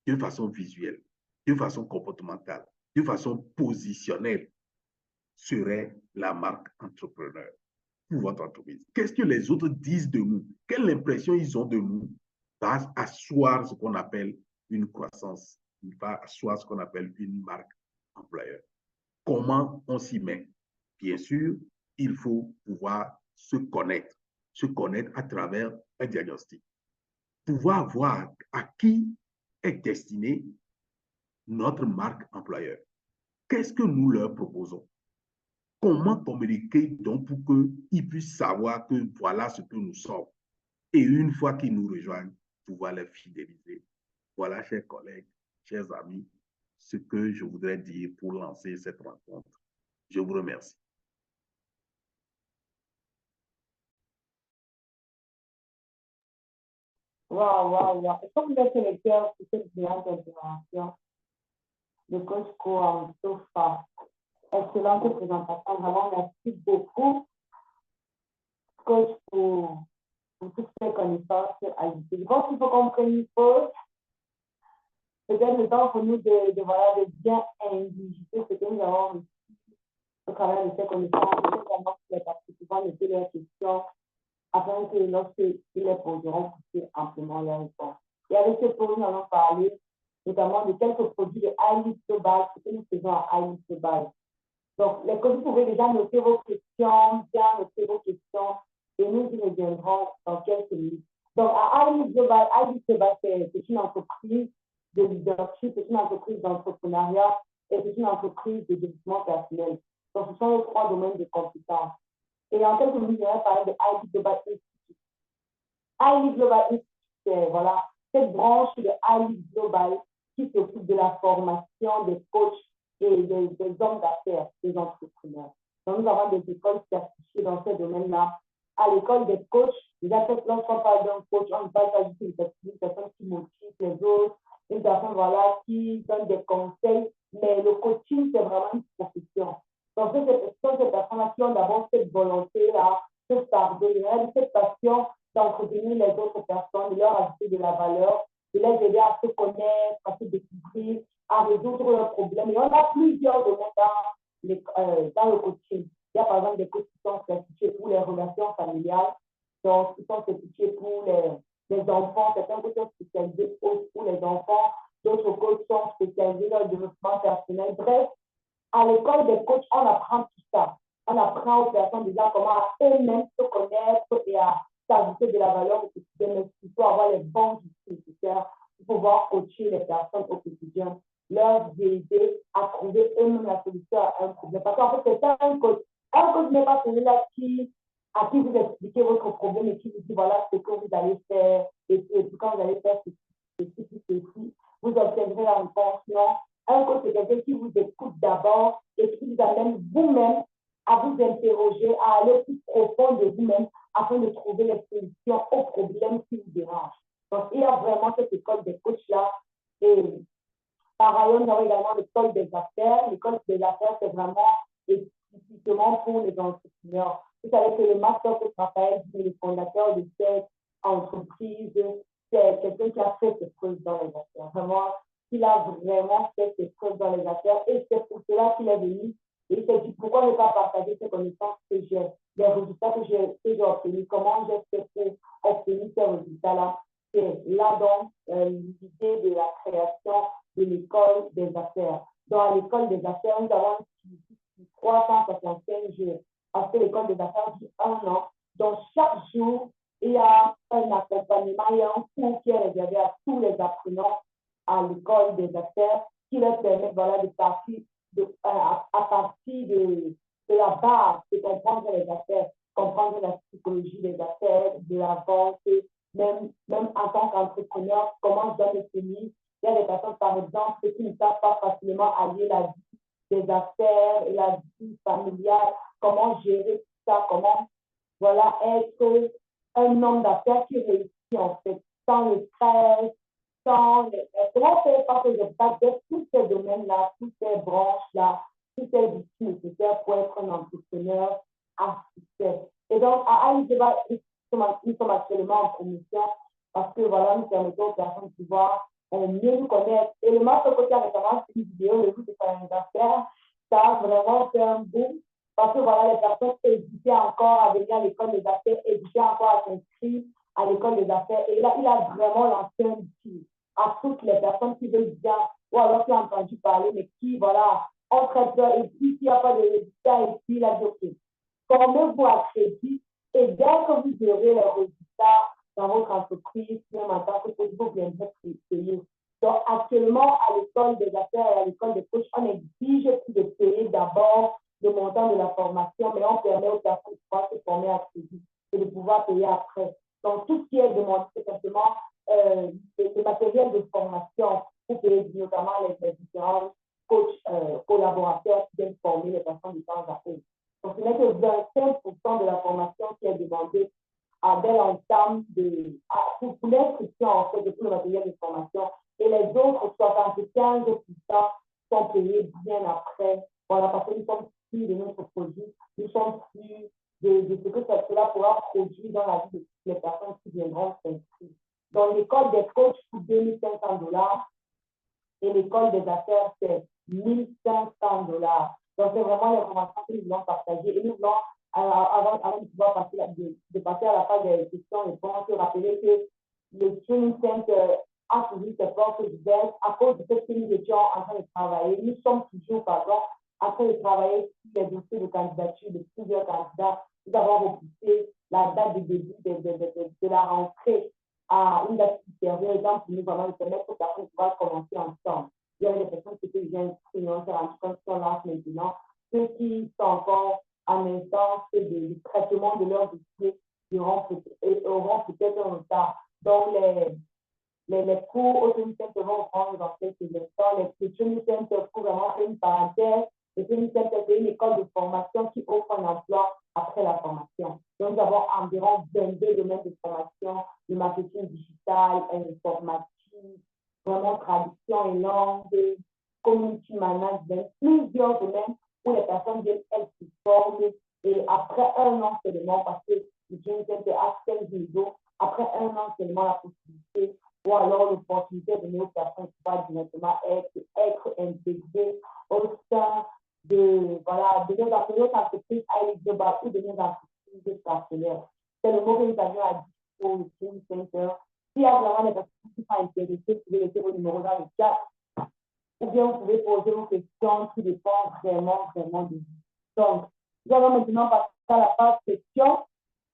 de façon visuelle, de façon comportementale, de façon positionnelle, serait la marque entrepreneur pour votre entreprise. Qu'est-ce que les autres disent de nous? Quelle impression ils ont de nous va asseoir ce qu'on appelle une croissance, va asseoir ce qu'on appelle une marque employeur. Comment on s'y met? Bien sûr, il faut pouvoir se connaître à travers un diagnostic, pouvoir voir à qui est destinée notre marque employeur. Qu'est-ce que nous leur proposons? Comment communiquer donc pour qu'ils puissent savoir que voilà ce que nous sommes? Et une fois qu'ils nous rejoignent, pouvoir les fidéliser. Voilà, chers collègues, chers amis, ce que je voudrais dire pour lancer cette rencontre. Je vous remercie. Waouh, waouh, waouh. Je trouve que vous êtes le cœur pour cette brillante intervention de coach Sofa. Excellente présentation. Vraiment, merci beaucoup, coach, pour toutes ces connaissances ajoutées. Je pense qu'il faut qu'on prenne une pause. Peut-être le temps pour nous de bien indigiter ce que nous avons reçu au travers de ces connaissances, notamment pour les participants de toutes leurs questions, afin que lorsqu'ils les poseront, vous puissiez amplement les répondre. Et avec ce pause, nous allons parler notamment de quelques produits de iLeaf Global, ce que nous faisons à iLeaf Global. Donc, vous pouvez déjà noter vos questions, bien noter vos questions, et nous y reviendrons dans quelques minutes. Donc, à iLeaf Global, c'est une entreprise de leadership, c'est une entreprise d'entrepreneuriat et c'est une entreprise de développement personnel. Donc, ce sont les 3 domaines de compétences. Et en quelques minutes, je vais parler de iLeaf Global Institute. iLeaf Global Institute, c'est voilà, cette branche de iLeaf Global qui s'occupe de la formation des coachs et des hommes d'affaires, des entrepreneurs. Donc, nous avons des écoles certifiées dans ce domaine-là. À l'école des coachs, déjà, lorsqu'on parle d'un coach, on ne parle pas du tout d'une personne qui motive les autres, une personne voilà, qui donne des conseils, mais le coaching, c'est vraiment une profession. Donc, ce sont ces personnes-là qui ont d'abord cette volonté-là, cette passion d'entretenir les autres personnes, de leur ajouter de la valeur, de les aider à se connaître, à se découvrir, à résoudre leurs problèmes. Et on a plusieurs domaines dans le coaching. Il y a par exemple des coachs qui sont certifiés pour les relations familiales, donc qui sont certifiés pour les enfants, certains coachs sont spécialisés pour les enfants, d'autres coachs sont spécialisés dans le développement personnel. Bref, à l'école des coachs, on apprend tout ça. On apprend aux personnes déjà comment eux-mêmes se connaître et à s'ajouter de la valeur au quotidien, mais il faut avoir les bons outils nécessaires pour pouvoir coacher les personnes au quotidien, leur aider à trouver eux-mêmes la solution à un problème. Parce qu'en fait, c'est ça un coach. Un coach n'est pas celui-là à qui vous expliquez votre problème et qui vous dit voilà ce que vous allez faire et puis quand vous allez faire ceci, vous obtiendrez la réponse. Non. Un coach, c'est quelqu'un qui vous écoute d'abord et qui vous amène vous-même à vous interroger, à aller plus profond de vous-même afin de trouver les solutions aux problèmes qui vous dérangent. Donc, il y a vraiment cette école des coachs-là. Et par ailleurs, nous avons également l'école des affaires. L'école des affaires, c'est vraiment spécifiquement pour les entrepreneurs. Vous savez que le master coach Raphaël, le fondateur de cette entreprise, c'est quelqu'un qui a fait ses preuves dans les affaires. Vraiment, il a vraiment fait ses preuves dans les affaires et c'est pour cela qu'il est venu. Et il s'est dit pourquoi ne pas partager ces connaissances que j'ai, les résultats que j'ai obtenus, comment j'ai fait pour obtenir ces résultats-là. C'est là donc l'idée de la création de l'école des affaires. Dans l'école des affaires, nous avons 365 jours. Parce que l'école des affaires dure 1 an. Donc, chaque jour, il y a un accompagnement, il y a un cours qui est réservé à tous les apprenants à l'école des affaires qui leur permet voilà, de partir à partir de la base, de comprendre les affaires, comprendre la psychologie des affaires, de la vente, même en tant qu'entrepreneur, comment je dois me tenir. Il y a des personnes, par exemple, qui ne savent pas facilement allier la vie des affaires et la vie familiale, comment gérer tout ça, comment voilà, être un homme d'affaires qui réussit en fait, sans le stress, comment faire parce que je passe tous ces domaines-là, toutes ces branches-là, toutes ces outils nécessaires pour être un entrepreneur à succès. Et donc, à l'IGEBA, nous sommes actuellement en promotion parce que voilà, nous permettons aux personnes de pouvoir mieux nous connaître. Et le master côté récemment, c'est une vidéo, le jour de son anniversaire, ça a vraiment fait un boom parce que voilà, les personnes hésitaient encore à venir à l'école des affaires, hésitaient encore à s'inscrire à l'école des affaires. Et là, il a vraiment lancé un défi à toutes les personnes qui veulent bien, ou alors qui ont entendu parler, mais qui, voilà, ont très peur, et puis s'il n'y a pas de résultats, et puis il a dit, OK, formez-vous à crédit, et dès que vous aurez les résultats dans votre entreprise, même en tant que coach, vous viendrez payer. Donc, actuellement, à l'école des affaires et à l'école des coachs, on exige de payer d'abord le montant de la formation, mais on permet aux personnes de pouvoir se former à crédit et de pouvoir payer après. Donc, tout ce qui est demandé, c'est simplement le matériel de formation pour payer notamment les différents coachs, collaborateurs qui viennent former les personnes de temps à autre. Donc, ce n'est que 25% de la formation qui est demandée dès l'entame pour l'inscription en fait de tout le matériel de formation. Et les autres 75% sont payés bien après. Voilà, parce que nous sommes sûrs de notre produit, nous sommes sûrs de ce que cela pourra produire dans la vie de toutes les personnes qui viendront s'inscrire. Dans l'école des coachs, pour $2 500 et l'école des affaires, c'est $1 500. Donc, c'est vraiment l'information que nous voulons partager. Et nous voulons, avant de pouvoir passer, de passer à la phase des questions-réponses, rappeler que le Training Center a toujours ses portes ouvertes à cause de ce que nous étions en train de travailler. Nous sommes toujours, pardon, en train de travailler sur les dossiers de candidature de plusieurs candidats. Nous avons repoussé la date de début de la rentrée à une date supérieure, donc pour nous vraiment nous permettre aux personnes de pouvoir commencer ensemble. Il y a des personnes qui étaient déjà inscrites, on s'est rendu compte qu'on lance maintenant. Ceux qui sont encore en instance de traitement de leur dossier auront peut-être un retard. Donc, les cours au Training Center vont prendre dans quelques instants. Les Training Center, pour vraiment une parenthèse, le Training Center, c'est une école de formation qui offre un emploi après la formation. Donc, nous avons environ 22 domaines de formation, le marketing digital, informatique, vraiment traduction et langue, community management, plusieurs domaines où les personnes viennent, elles se forment et après un an seulement, parce que le Training Center a 15 niveaux, après un an seulement, la possibilité ou alors l'opportunité de nos personnes qui vont directement être intégrées au sein de nos entreprises à l'IGEBA ou de nos entreprises partenaires. C'est le mot que nous avions à dire pour le Training Center. S'il y a vraiment des personnes qui sont intéressées, vous pouvez laisser vos numéros dans le chat ou bien vous pouvez poser vos questions qui dépendent vraiment de vous. Donc, nous allons maintenant passer à la phase questions.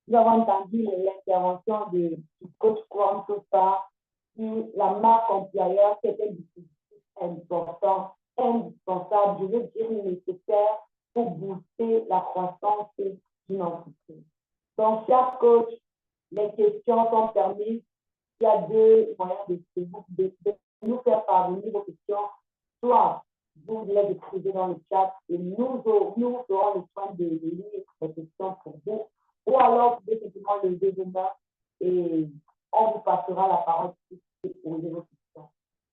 Nous avons entendu l'intervention du coach Kwame Tofa sur la marque employeur qui est un dispositif important, indispensable, je veux dire nécessaire pour booster la croissance d'une entreprise. Donc, cher coach, les questions sont permises. Il y a deux moyens de nous faire parvenir vos questions. Soit vous les écrivez dans le chat et nous aurons le soin de lire les questions pour vous. Ou alors, vous pouvez simplement lever vos mains et on vous passera la parole pour poser vos questions.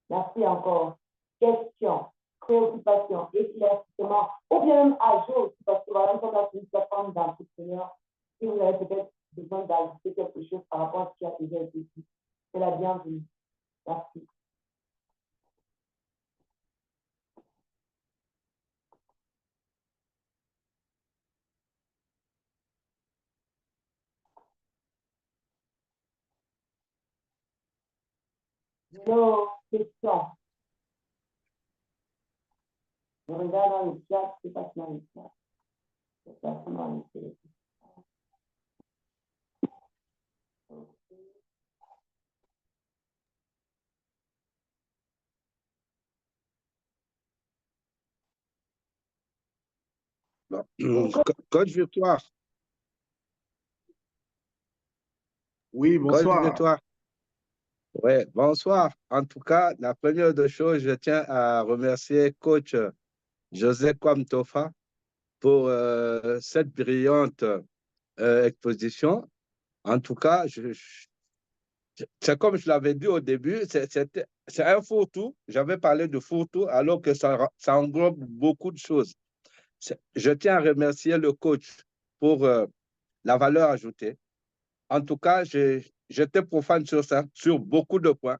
Merci encore. Questions, préoccupations, éclaircissements, ou bien même à jour, parce que voilà, nous sommes dans une plateforme d'entrepreneurs. Si vous avez peut-être besoin d'ajouter quelque chose par rapport à ce qui a déjà été dit, c'est la bienvenue. Merci. Nos questions. Je regarde dans le chat, c'est pas dans le chat. C'est pas dans le chat. Bon. Coach Victoire. Oui, Coach bonsoir. Victoire. Oui, bonsoir. En tout cas, la première des choses, je tiens à remercier coach José Kwame Tofa pour cette brillante exposition. En tout cas, c'est comme je l'avais dit au début, c'est un fourre-tout. J'avais parlé de fourre-tout alors que ça englobe beaucoup de choses. Je tiens à remercier le coach pour la valeur ajoutée. En tout cas, j'étais profane sur ça, sur beaucoup de points.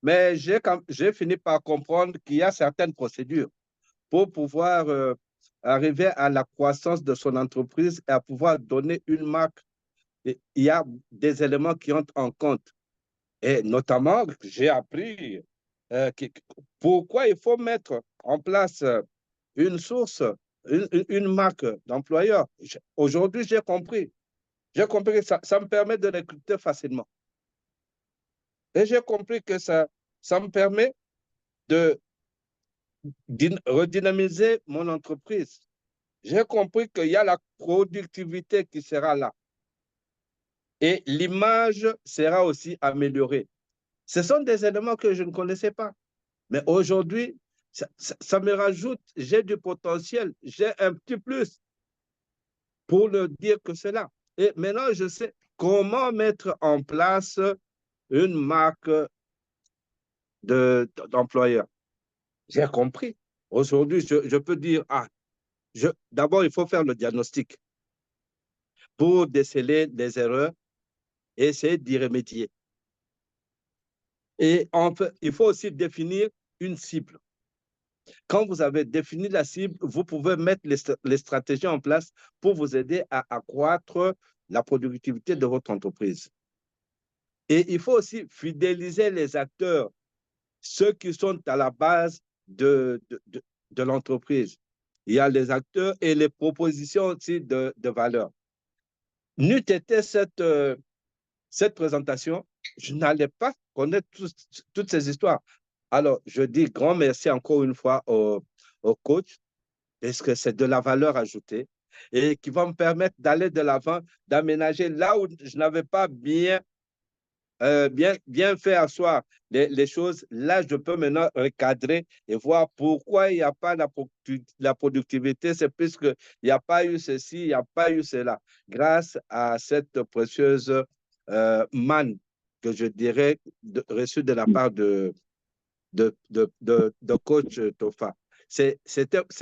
Mais j'ai fini par comprendre qu'il y a certaines procédures pour pouvoir arriver à la croissance de son entreprise et à pouvoir donner une marque. Il y a des éléments qui entrent en compte. Et notamment, j'ai appris pourquoi il faut mettre en place une source, une marque d'employeur. Aujourd'hui, j'ai compris. J'ai compris que ça me permet de recruter facilement. Et j'ai compris que ça me permet de redynamiser mon entreprise. J'ai compris qu'il y a la productivité qui sera là. Et l'image sera aussi améliorée. Ce sont des éléments que je ne connaissais pas. Mais aujourd'hui, ça me rajoute, j'ai du potentiel, j'ai un petit plus pour ne dire que cela. Et maintenant, je sais comment mettre en place une marque d'employeur. J'ai compris. Aujourd'hui, je peux dire, d'abord, il faut faire le diagnostic pour déceler les erreurs et essayer d'y remédier. Et il faut aussi définir une cible. Quand vous avez défini la cible, vous pouvez mettre les stratégies en place pour vous aider à accroître la productivité de votre entreprise. Et il faut aussi fidéliser les acteurs, ceux qui sont à la base de l'entreprise. Il y a les acteurs et les propositions aussi de valeur. N'eût été cette présentation, je n'allais pas connaître toutes ces histoires. Alors, je dis grand merci encore une fois au coach, parce que c'est de la valeur ajoutée et qui va me permettre d'aller de l'avant, d'aménager là où je n'avais pas bien fait asseoir les choses. Là, je peux maintenant recadrer et voir pourquoi il n'y a pas la productivité. C'est puisqu'il n'y a pas eu ceci, il n'y a pas eu cela. Grâce à cette précieuse manne que je dirais reçue de la part de coach Tofa. C'est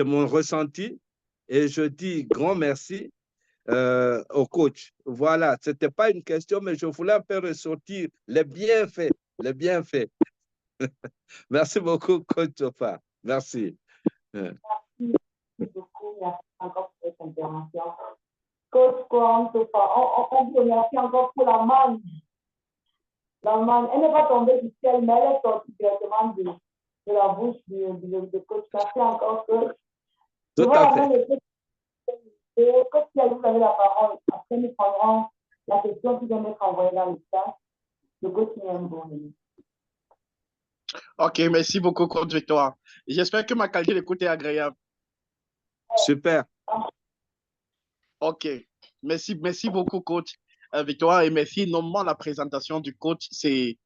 mon ressenti et je dis grand merci au coach. Voilà, ce n'était pas une question, mais je voulais un peu ressortir les bienfaits, les bienfaits. Merci beaucoup, coach Tofa. Merci. Merci beaucoup. Merci encore pour cette intervention. Coach Tofa, on vous remercie encore pour la manne. La manne, elle n'est pas tombée du ciel, mais elle est sortie directement de la bouche de coach. Merci encore, coach. Tout à fait. Coach, si vous avez la parole, après nous prendrons la question qui vient d'être envoyée dans le chat. Le coach Niambo. Ok, merci beaucoup, coach Victoire. J'espère que ma qualité d'écoute est agréable. Super. Ok, merci beaucoup, coach Victoire, et merci énormément la présentation du coach. C'était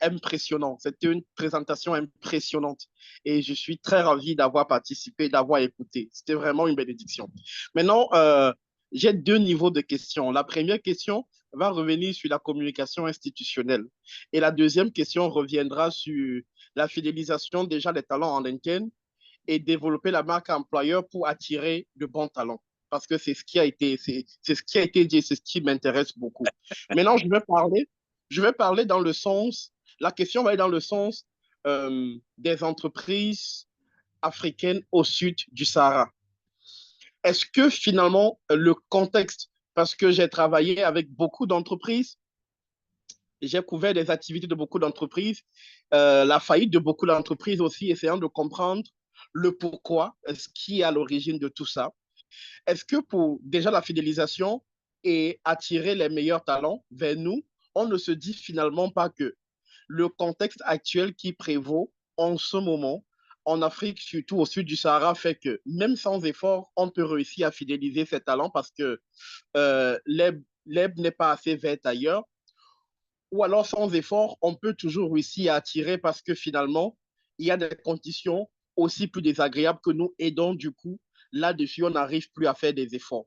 impressionnant. C'était une présentation impressionnante. Et je suis très ravi d'avoir participé, d'avoir écouté. C'était vraiment une bénédiction. Maintenant, j'ai deux niveaux de questions. La première question va revenir sur la communication institutionnelle. Et la deuxième question reviendra sur la fidélisation déjà des talents en interne et développer la marque employeur pour attirer de bons talents. Parce que c'est ce qui a été dit, c'est ce qui m'intéresse beaucoup. Maintenant, je vais parler dans le sens, la question va être dans le sens des entreprises africaines au sud du Sahara. Est-ce que finalement le contexte, parce que j'ai travaillé avec beaucoup d'entreprises, j'ai couvert des activités de beaucoup d'entreprises, la faillite de beaucoup d'entreprises aussi, essayant de comprendre le pourquoi, ce qui est à l'origine de tout ça. Est-ce que pour déjà la fidélisation et attirer les meilleurs talents vers nous, on ne se dit finalement pas que le contexte actuel qui prévaut en ce moment, en Afrique, surtout au sud du Sahara, fait que même sans effort, on peut réussir à fidéliser ces talents parce que l'herbe n'est pas assez verte ailleurs. Ou alors sans effort, on peut toujours réussir à attirer parce que finalement, il y a des conditions aussi plus désagréables que nous et donc du coup, là-dessus, on n'arrive plus à faire des efforts.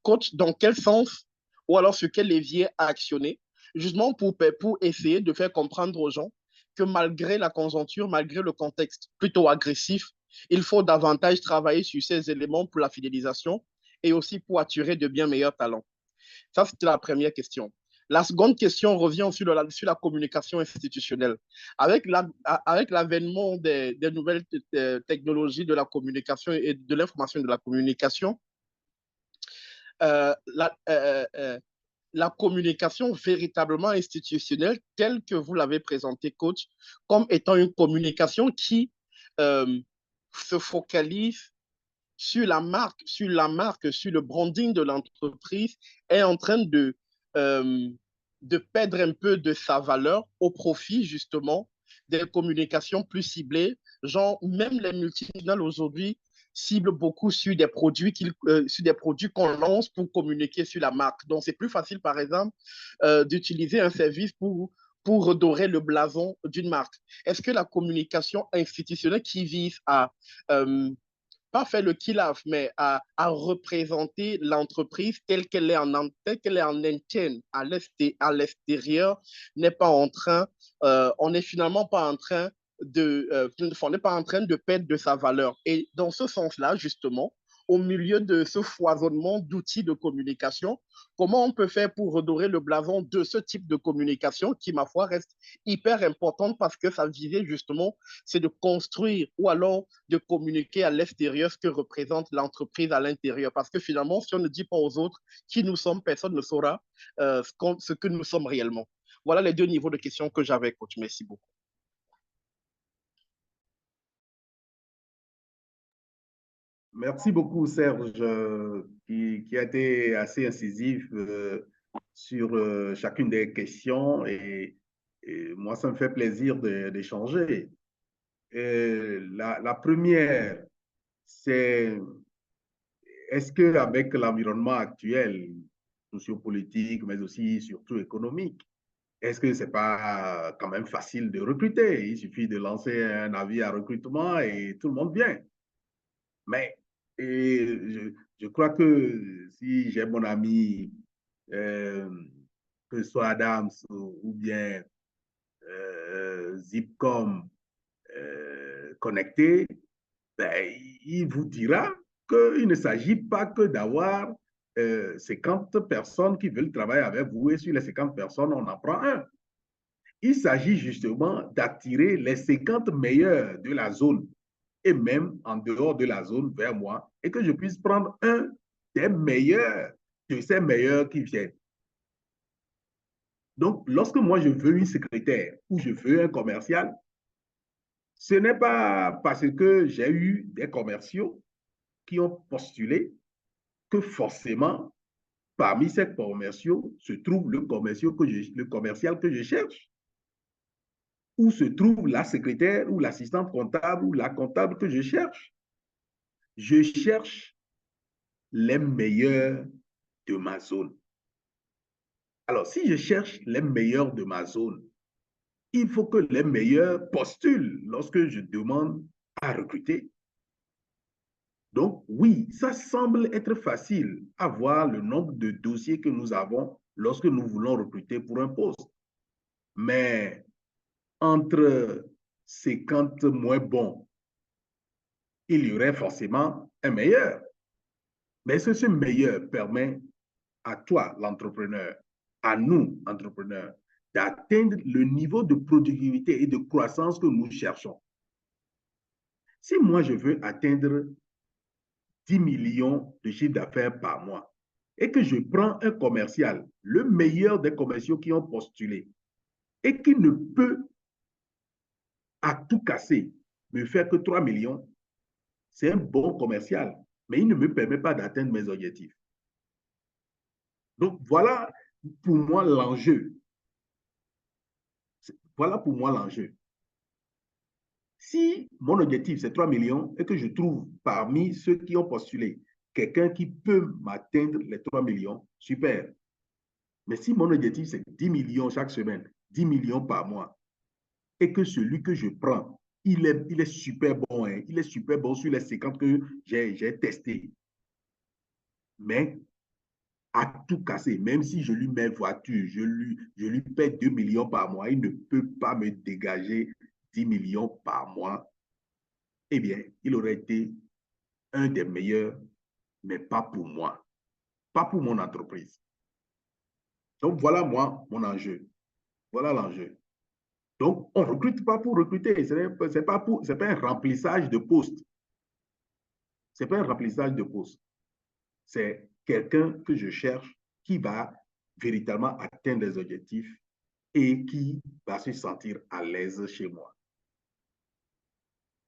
Coach, dans quel sens ou alors sur quel levier actionner justement pour essayer de faire comprendre aux gens que malgré la conjoncture, malgré le contexte plutôt agressif, il faut davantage travailler sur ces éléments pour la fidélisation et aussi pour attirer de bien meilleurs talents? Ça, c'était la première question. La seconde question revient sur la communication institutionnelle. Avec l'avènement des nouvelles technologies de la communication et de l'information et de la communication, euh, la, euh, euh, la communication véritablement institutionnelle, telle que vous l'avez présentée, coach, comme étant une communication qui euh, se focalise sur sur le branding de l'entreprise, est en train de perdre un peu de sa valeur au profit justement des communications plus ciblées. Genre, même les multinationales aujourd'hui ciblent beaucoup sur des produits qu'on lance pour communiquer sur la marque. Donc, c'est plus facile, par exemple, d'utiliser un service pour redorer le blason d'une marque. Est-ce que la communication institutionnelle qui vise à pas faire le kill-off, mais à représenter l'entreprise telle qu'elle est en interne à l'extérieur, n'est pas en train, on n'est finalement pas en train on n'est pas en train de perdre de sa valeur. Et dans ce sens-là, justement, au milieu de ce foisonnement d'outils de communication, comment on peut faire pour redorer le blason de ce type de communication qui, ma foi, reste hyper importante parce que sa visée, justement, c'est de construire ou alors de communiquer à l'extérieur ce que représente l'entreprise à l'intérieur. Parce que finalement, si on ne dit pas aux autres qui nous sommes, personne ne saura ce que nous sommes réellement. Voilà les deux niveaux de questions que j'avais, coach. Merci beaucoup. Merci beaucoup, Serge, qui a été assez incisif sur chacune des questions et moi, ça me fait plaisir d'échanger. La première, c'est est-ce qu'avec l'environnement actuel, sociopolitique, mais aussi surtout économique, est-ce que c'est pas quand même facile de recruter? Il suffit de lancer un avis à recrutement et tout le monde vient. Mais je crois que si j'ai mon ami, euh, que ce soit Adams ou bien Zipcom connecté, ben, il vous dira qu'il ne s'agit pas que d'avoir 50 personnes qui veulent travailler avec vous et sur les 50 personnes, on en prend un. Il s'agit justement d'attirer les 50 meilleurs de la zone et même en dehors de la zone vers moi et que je puisse prendre un des meilleurs de ces meilleurs qui viennent. Donc, lorsque moi je veux une secrétaire ou je veux un commercial, ce n'est pas parce que j'ai eu des commerciaux qui ont postulé que forcément, parmi ces commerciaux, se trouve le commercial que je cherche, où se trouve la secrétaire ou l'assistante comptable ou la comptable que je cherche. Je cherche les meilleurs de ma zone. Alors, si je cherche les meilleurs de ma zone, il faut que les meilleurs postulent lorsque je demande à recruter. Donc, oui, ça semble être facile à voir le nombre de dossiers que nous avons lorsque nous voulons recruter pour un poste. Mais entre 50 moins bons, il y aurait forcément un meilleur. Mais ce meilleur permet à toi, l'entrepreneur, à nous, entrepreneurs, d'atteindre le niveau de productivité et de croissance que nous cherchons. Si moi, je veux atteindre 10 millions de chiffre d'affaires par mois et que je prends un commercial, le meilleur des commerciaux qui ont postulé, et qui ne peut à tout casser me faire que 3 millions, c'est un bon commercial, mais il ne me permet pas d'atteindre mes objectifs. Donc, voilà pour moi l'enjeu. Voilà pour moi l'enjeu. Si mon objectif, c'est 3 millions et que je trouve parmi ceux qui ont postulé quelqu'un qui peut m'atteindre les 3 millions, super. Mais si mon objectif, c'est 10 millions chaque semaine, 10 millions par mois, et que celui que je prends, il est super bon, hein, il est super bon sur les 50 que j'ai testés. Mais à tout casser, même si je lui mets voiture, je lui paie 2 millions par mois, il ne peut pas me dégager 10 millions par mois. Eh bien, il aurait été un des meilleurs mais pas pour moi, pas pour mon entreprise. Donc, voilà moi, mon enjeu. Voilà l'enjeu. Donc, on ne recrute pas pour recruter. Ce n'est pas un remplissage de poste. Ce n'est pas un remplissage de poste. C'est quelqu'un que je cherche qui va véritablement atteindre des objectifs et qui va se sentir à l'aise chez moi.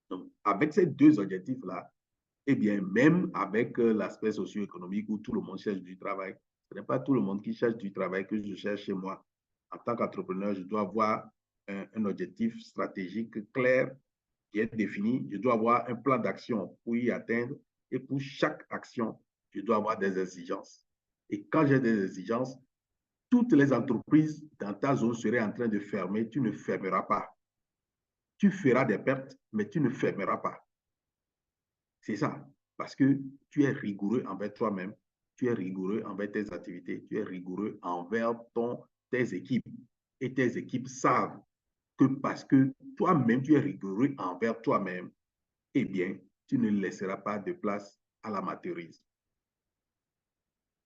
Donc, avec ces deux objectifs-là, eh bien, même avec l'aspect socio-économique où tout le monde cherche du travail, ce n'est pas tout le monde qui cherche du travail que je cherche chez moi. En tant qu'entrepreneur, je dois avoir un objectif stratégique clair, bien défini. Je dois avoir un plan d'action pour y atteindre. Et pour chaque action, je dois avoir des exigences. Et quand j'ai des exigences, toutes les entreprises dans ta zone seraient en train de fermer. Tu ne fermeras pas. Tu feras des pertes, mais tu ne fermeras pas. C'est ça. Parce que tu es rigoureux envers toi-même, tu es rigoureux envers tes activités, tu es rigoureux envers tes équipes. Et tes équipes savent que parce que toi-même, tu es rigoureux envers toi-même, eh bien, tu ne laisseras pas de place à l'amateurisme.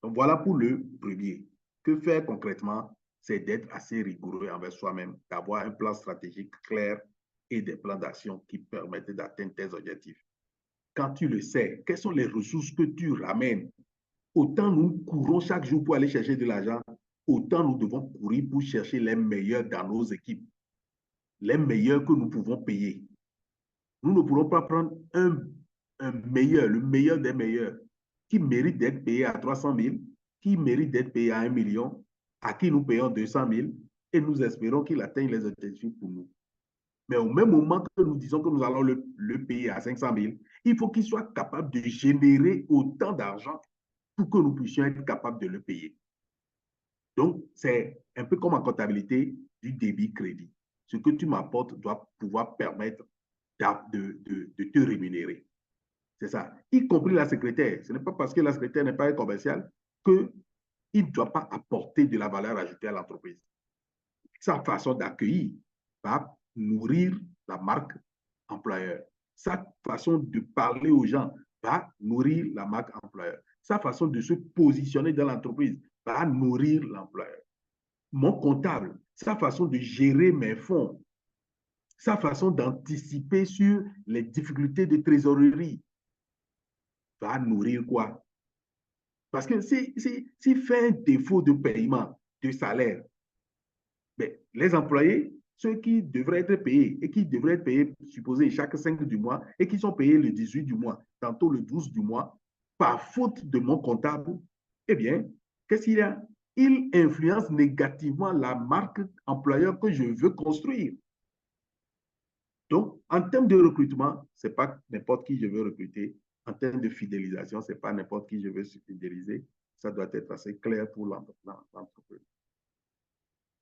Donc, voilà pour le premier. Que faire concrètement? C'est d'être assez rigoureux envers soi-même, d'avoir un plan stratégique clair et des plans d'action qui permettent d'atteindre tes objectifs. Quand tu le sais, quelles sont les ressources que tu ramènes? Autant nous courons chaque jour pour aller chercher de l'argent, autant nous devons courir pour chercher les meilleurs dans nos équipes, les meilleurs que nous pouvons payer. Nous ne pourrons pas prendre un meilleur, le meilleur des meilleurs, qui mérite d'être payé à 300 000, qui mérite d'être payé à 1 million, à qui nous payons 200 000, et nous espérons qu'il atteigne les objectifs pour nous. Mais au même moment que nous disons que nous allons le payer à 500 000, il faut qu'il soit capable de générer autant d'argent pour que nous puissions être capables de le payer. Donc, c'est un peu comme en comptabilité du débit-crédit. Ce que tu m'apportes doit pouvoir permettre de te rémunérer. C'est ça. Y compris la secrétaire. Ce n'est pas parce que la secrétaire n'est pas un commercial qu'il ne doit pas apporter de la valeur ajoutée à l'entreprise. Sa façon d'accueillir va nourrir la marque employeur. Sa façon de parler aux gens va nourrir la marque employeur. Sa façon de se positionner dans l'entreprise va nourrir l'employeur. Mon comptable, sa façon de gérer mes fonds, sa façon d'anticiper sur les difficultés de trésorerie va nourrir quoi? Parce que s'il fait un défaut de paiement, de salaire, mais les employés, ceux qui devraient être payés et qui devraient être payés, supposé, chaque 5 du mois et qui sont payés le 18 du mois, tantôt le 12 du mois, par faute de mon comptable, eh bien, qu'est-ce qu'il y a? Il influence négativement la marque employeur que je veux construire. Donc, en termes de recrutement, ce n'est pas n'importe qui je veux recruter. En termes de fidélisation, ce n'est pas n'importe qui je veux fidéliser. Ça doit être assez clair pour l'entreprise.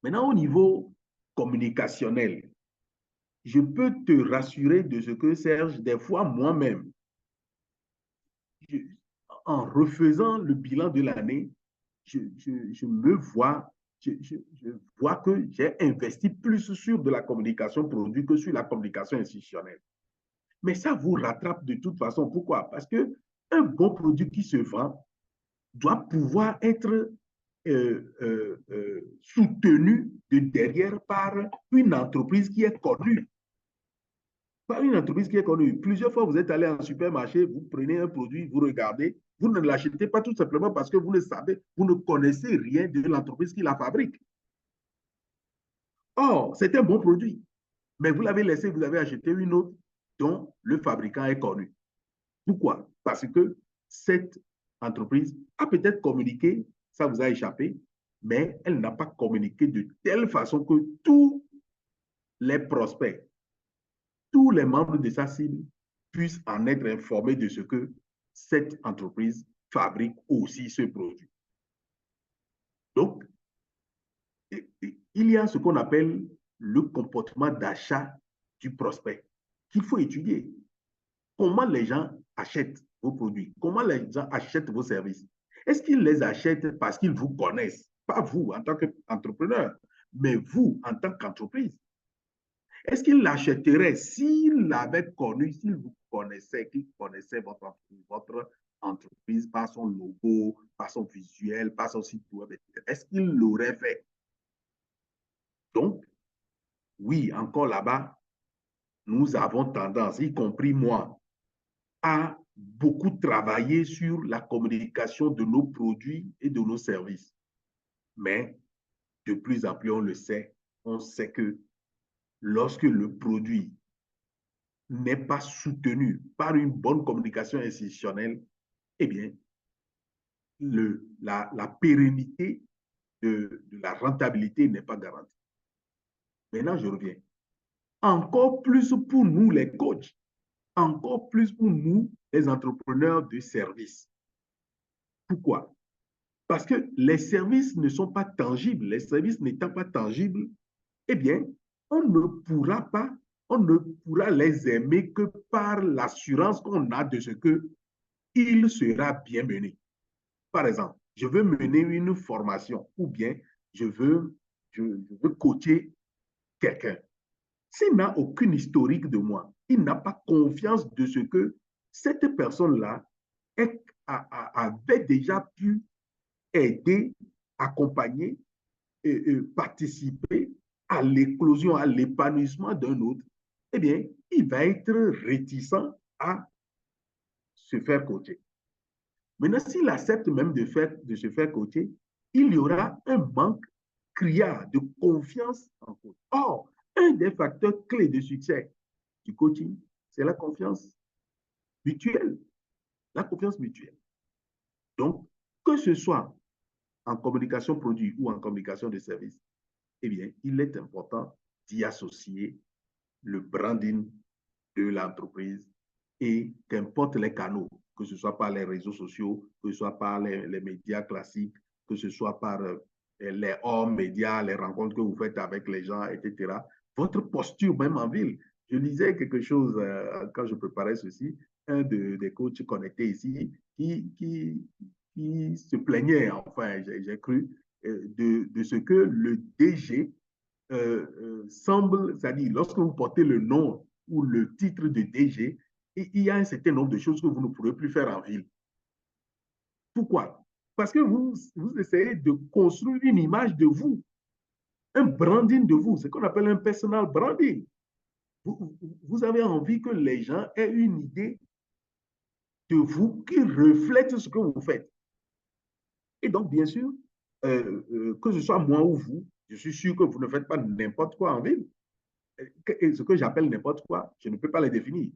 Maintenant, au niveau communicationnel, je peux te rassurer de ce que, Serge, des fois, moi-même, en refaisant le bilan de l'année, je me vois, je vois que j'ai investi plus sur de la communication produit que sur la communication institutionnelle. Mais ça vous rattrape de toute façon. Pourquoi? Parce qu'un bon produit qui se vend doit pouvoir être soutenu de derrière par une entreprise qui est connue. Par une entreprise qui est connue. Plusieurs fois, vous êtes allé en supermarché, vous prenez un produit, vous regardez, vous ne l'achetez pas tout simplement parce que vous ne savez, vous ne connaissez rien de l'entreprise qui la fabrique. Or, c'est un bon produit, mais vous l'avez laissé, vous avez acheté une autre dont le fabricant est connu. Pourquoi? Parce que cette entreprise a peut-être communiqué, ça vous a échappé, mais elle n'a pas communiqué de telle façon que tous les prospects, tous les membres de sa cible puissent en être informés de ce que cette entreprise fabrique aussi ce produit. Donc, il y a ce qu'on appelle le comportement d'achat du prospect qu'il faut étudier. Comment les gens achètent vos produits? Comment les gens achètent vos services? Est-ce qu'ils les achètent parce qu'ils vous connaissent? Pas vous en tant qu'entrepreneur, mais vous en tant qu'entreprise. Est-ce qu'ils l'achèteraient s'ils l'avaient connu, s'ils vous connaissaient, qu'ils connaissaient votre entreprise par son logo, par son visuel, par son site web, etc. Est-ce qu'il l'aurait fait? Donc, oui, encore là-bas, nous avons tendance, y compris moi, à beaucoup travailler sur la communication de nos produits et de nos services. Mais de plus en plus, on sait que lorsque le produit n'est pas soutenu par une bonne communication institutionnelle, eh bien, la pérennité de la rentabilité n'est pas garantie. Maintenant, je reviens. Encore plus pour nous, les coachs, encore plus pour nous, les entrepreneurs de services. Pourquoi? Parce que les services ne sont pas tangibles. Les services n'étant pas tangibles, eh bien, on ne pourra les aimer que par l'assurance qu'on a de ce qu'il sera bien mené. Par exemple, je veux mener une formation ou bien je veux coacher quelqu'un. S'il n'a aucune historique de moi, il n'a pas confiance de ce que cette personne-là avait déjà pu aider, accompagner et participer à l'éclosion, à l'épanouissement d'un autre, eh bien, il va être réticent à se faire coacher. Maintenant, s'il accepte même de se faire coacher, il y aura un manque criard de confiance en coach. Or, un des facteurs clés de succès du coaching, c'est la confiance mutuelle. La confiance mutuelle. Donc, que ce soit en communication produit ou en communication de service, eh bien, il est important d'y associer le branding de l'entreprise et qu'importe les canaux, que ce soit par les réseaux sociaux, que ce soit par les médias classiques, que ce soit par les hors médias, les rencontres que vous faites avec les gens, etc. Votre posture, même en ville. Je lisais quelque chose quand je préparais ceci, un des coachs connectés ici qui se plaignait, enfin, j'ai cru, de ce que le DG semble, c'est-à-dire lorsque vous portez le nom ou le titre de DG, il y a un certain nombre de choses que vous ne pourrez plus faire en ville. Pourquoi? Parce que vous essayez de construire une image de vous, un branding de vous, ce qu'on appelle un personal branding. Vous avez envie que les gens aient une idée de vous qui reflète ce que vous faites. Et donc, bien sûr, que ce soit moi ou vous, je suis sûr que vous ne faites pas n'importe quoi en ville. Et ce que j'appelle n'importe quoi, je ne peux pas les définir.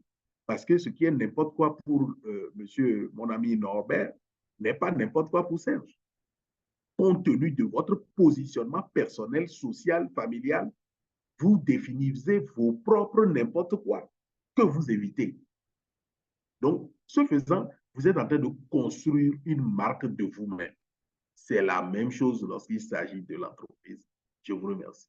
Parce que ce qui est n'importe quoi pour monsieur, mon ami Norbert, n'est pas n'importe quoi pour Serge. Compte tenu de votre positionnement personnel, social, familial, vous définissez vos propres n'importe quoi que vous évitez. Donc, ce faisant, vous êtes en train de construire une marque de vous-même. C'est la même chose lorsqu'il s'agit de l'entreprise. Je vous remercie.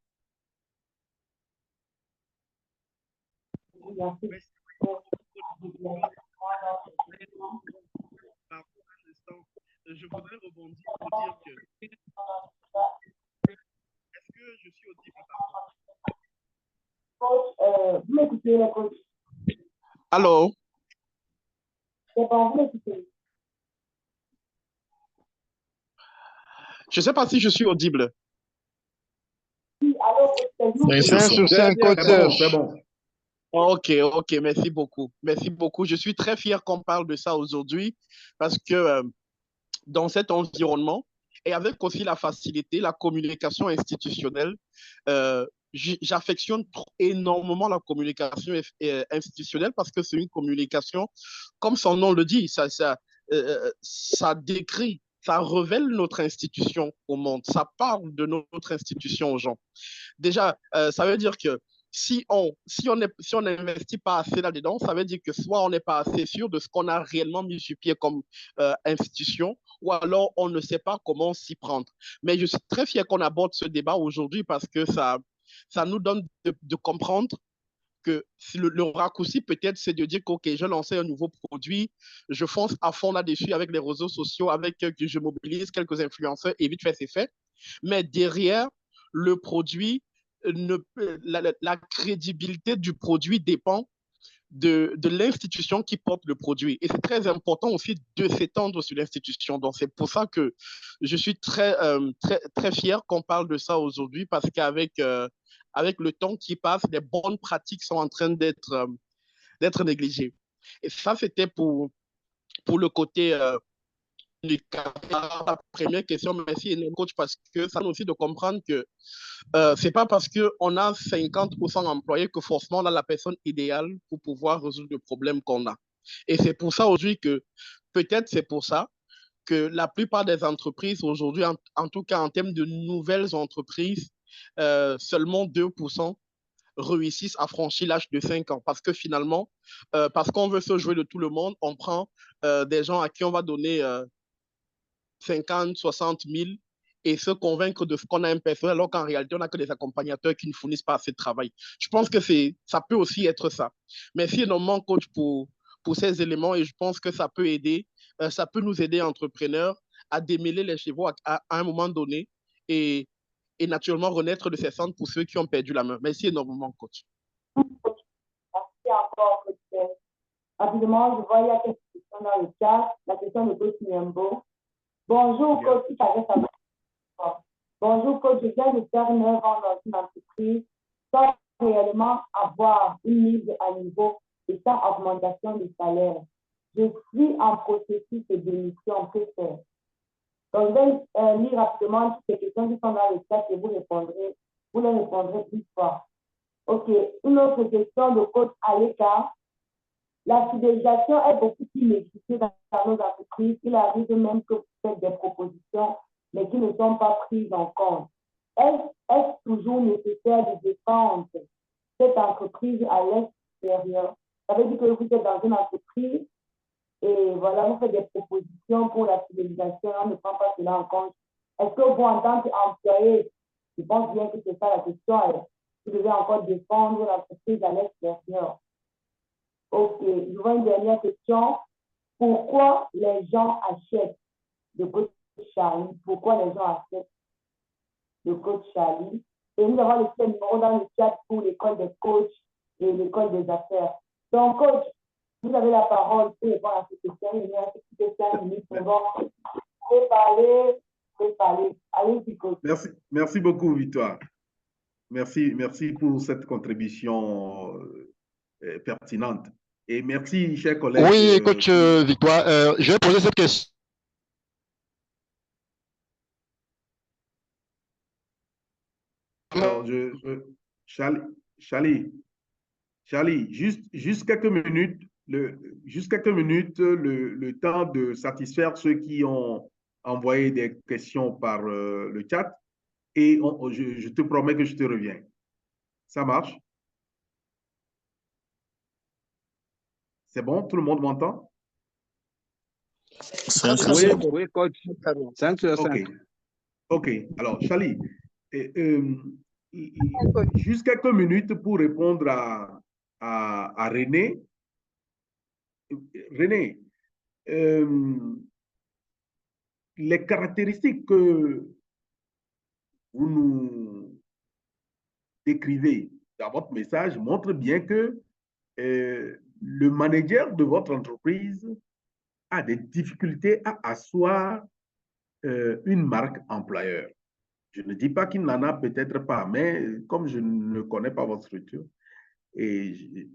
Je voudrais rebondir pour dire que est-ce que je suis audible? Vous m'écoutez, le coach? Allô? C'est bon, vous m'écoutez? Je ne sais pas si je suis audible. Oui, alors, C'est un souci, un coach. C'est bon. Ok, ok, merci beaucoup. Merci beaucoup. Je suis très fier qu'on parle de ça aujourd'hui parce que dans cet environnement et avec aussi la facilité, la communication institutionnelle, j'affectionne énormément la communication institutionnelle parce que c'est une communication, comme son nom le dit, ça décrit, ça révèle notre institution au monde, ça parle de notre institution aux gens. Déjà, ça veut dire que si on n'investit pas assez là-dedans, ça veut dire que soit on n'est pas assez sûr de ce qu'on a réellement mis sur pied comme institution, ou alors on ne sait pas comment s'y prendre. Mais je suis très fier qu'on aborde ce débat aujourd'hui parce que ça nous donne de comprendre que le raccourci peut-être c'est de dire que ok, je lance un nouveau produit, je fonce à fond là-dessus avec les réseaux sociaux, avec je mobilise quelques influenceurs et vite fait c'est fait. Mais derrière le produit, la crédibilité du produit dépend de l'institution qui porte le produit. Et c'est très important aussi de s'étendre sur l'institution. Donc, c'est pour ça que je suis très fier qu'on parle de ça aujourd'hui parce avec le temps qui passe, les bonnes pratiques sont en train d'être négligées. Et ça, c'était pour le côté la première question. Merci, coach, parce que ça nous aussi de comprendre que c'est pas parce qu'on a 50 ou 100 employés que forcément on a la personne idéale pour pouvoir résoudre le problème qu'on a. Et c'est pour ça aujourd'hui que, peut-être c'est pour ça que la plupart des entreprises aujourd'hui, en tout cas en termes de nouvelles entreprises, seulement 2% réussissent à franchir l'âge de 5 ans. Parce que finalement, parce qu'on veut se jouer de tout le monde, on prend des gens à qui on va donner 50, 60 000 et se convaincre de ce qu'on a un personnel, alors qu'en réalité, on n'a que des accompagnateurs qui ne fournissent pas assez de travail. Je pense que ça peut aussi être ça. Merci énormément, coach, pour ces éléments et je pense que ça peut aider, ça peut nous aider, entrepreneurs, à démêler les chevaux à un moment donné et naturellement renaître de ses centres pour ceux qui ont perdu la main. Merci énormément, coach. Merci encore, coach. Rapidement, je vois il y a quelques questions dans le chat. La question de coach Niembo. Bonjour, coach. Bonjour, coach. Je viens de faire 9 ans dans une entreprise sans réellement avoir une mise à niveau et sans augmentation de salaire. Je suis en processus de démission. Que faire? Donc, je vais lire rapidement toutes les questions qui sont dans le chat et vous les répondrez plus fort. OK. Une autre question de coach Aleka. La fidélisation est beaucoup plus négligée dans nos entreprises. Il arrive même que vous faites des propositions, mais qui ne sont pas prises en compte. Est-ce toujours nécessaire de défendre cette entreprise à l'extérieur? Ça veut dire que vous êtes dans une entreprise et voilà, vous faites des propositions pour la fidélisation, on ne prend pas cela en compte. Est-ce que vous, en tant qu'employé, je pense bien que c'est ça la question, vous devez encore défendre l'entreprise à l'extérieur? OK, je vois une dernière question. Pourquoi les gens achètent le coach Charlie? Pourquoi les gens achètent le coach Charlie? Et nous avons laissé le numéro dans le chat pour l'école des coachs et l'école des affaires. Donc, coach, vous avez la parole pour répondre à cette question. Il y a 5 minutes. Préparez. Allez-y, coach. Merci beaucoup, Victoire. Merci pour cette contribution pertinente. Et merci, chers collègues. Oui, coach Victoire, je vais poser cette question. Alors, Charlie, juste quelques minutes, le temps de satisfaire ceux qui ont envoyé des questions par le chat et je te promets que je te reviens. Ça marche? C'est bon? Tout le monde m'entend? Oui, coach. 5 sur 5. OK. Alors, Charlie, juste quelques minutes pour répondre à René. René, les caractéristiques que vous nous décrivez dans votre message montrent bien que le manager de votre entreprise a des difficultés à asseoir une marque employeur. Je ne dis pas qu'il n'en a peut-être pas, mais comme je ne connais pas votre structure et je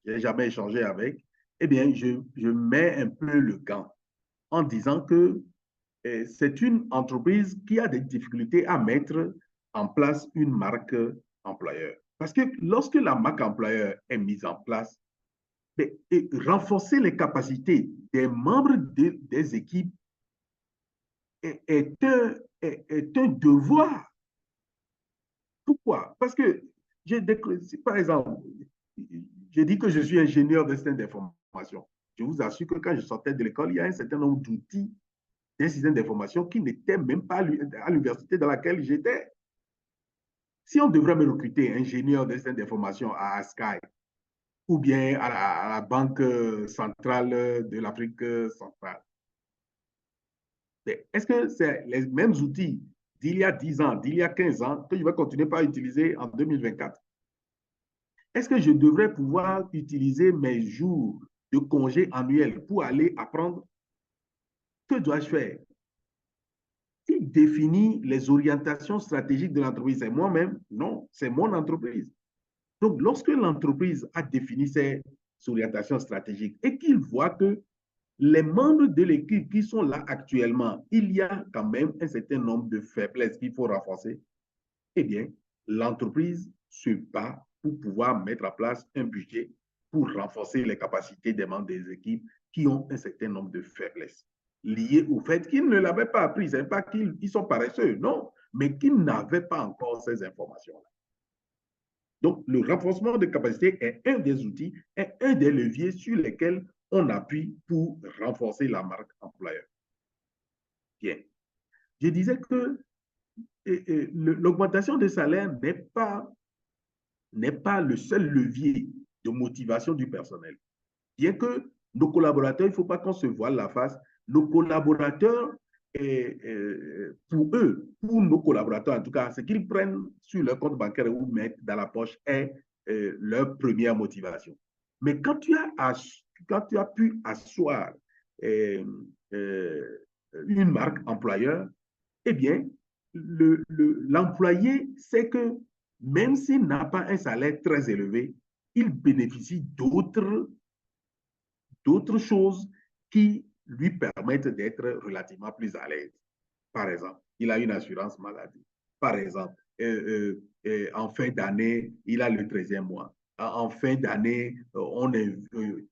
n'ai jamais échangé avec, eh bien, je mets un peu le gant en disant que c'est une entreprise qui a des difficultés à mettre en place une marque employeur. Parce que lorsque la marque employeur est mise en place, et renforcer les capacités des membres des équipes est un devoir. Pourquoi? Parce que, par exemple, j'ai dit que je suis ingénieur de système d'information. Je vous assure que quand je sortais de l'école, il y a un certain nombre d'outils d'un système d'information qui n'étaient même pas à l'université dans laquelle j'étais. Si on devrait me recruter ingénieur de système d'information à Sky ou bien à la Banque centrale de l'Afrique centrale, est-ce que c'est les mêmes outils d'il y a 10 ans, d'il y a 15 ans que je vais continuer par utiliser en 2024? Est-ce que je devrais pouvoir utiliser mes jours de congé annuel pour aller apprendre? Que dois-je faire? Qui définit les orientations stratégiques de l'entreprise? C'est moi-même? Non, c'est mon entreprise. Donc, lorsque l'entreprise a défini ses orientations stratégiques et qu'il voit que les membres de l'équipe qui sont là actuellement, il y a quand même un certain nombre de faiblesses qu'il faut renforcer, eh bien, l'entreprise se bat pour pouvoir mettre en place un budget pour renforcer les capacités des membres des équipes qui ont un certain nombre de faiblesses liées au fait qu'ils ne l'avaient pas appris. Ce n'est pas qu'ils sont paresseux, non, mais qu'ils n'avaient pas encore ces informations-là. Donc, le renforcement de capacités est un des outils, est un des leviers sur lesquels on appuie pour renforcer la marque employeur. Bien. Je disais que l'augmentation des salaires n'est pas le seul levier de motivation du personnel. Bien que nos collaborateurs, il ne faut pas qu'on se voile la face, nos collaborateurs, pour eux, pour nos collaborateurs en tout cas, ce qu'ils prennent sur leur compte bancaire ou mettent dans la poche est leur première motivation. Mais quand tu as pu asseoir une marque employeur, eh bien, l'employé sait que même s'il n'a pas un salaire très élevé, il bénéficie d'autres choses qui lui permettent d'être relativement plus à l'aise. Par exemple, il a une assurance maladie. Par exemple, en fin d'année, il a le 13e mois. En fin d'année, il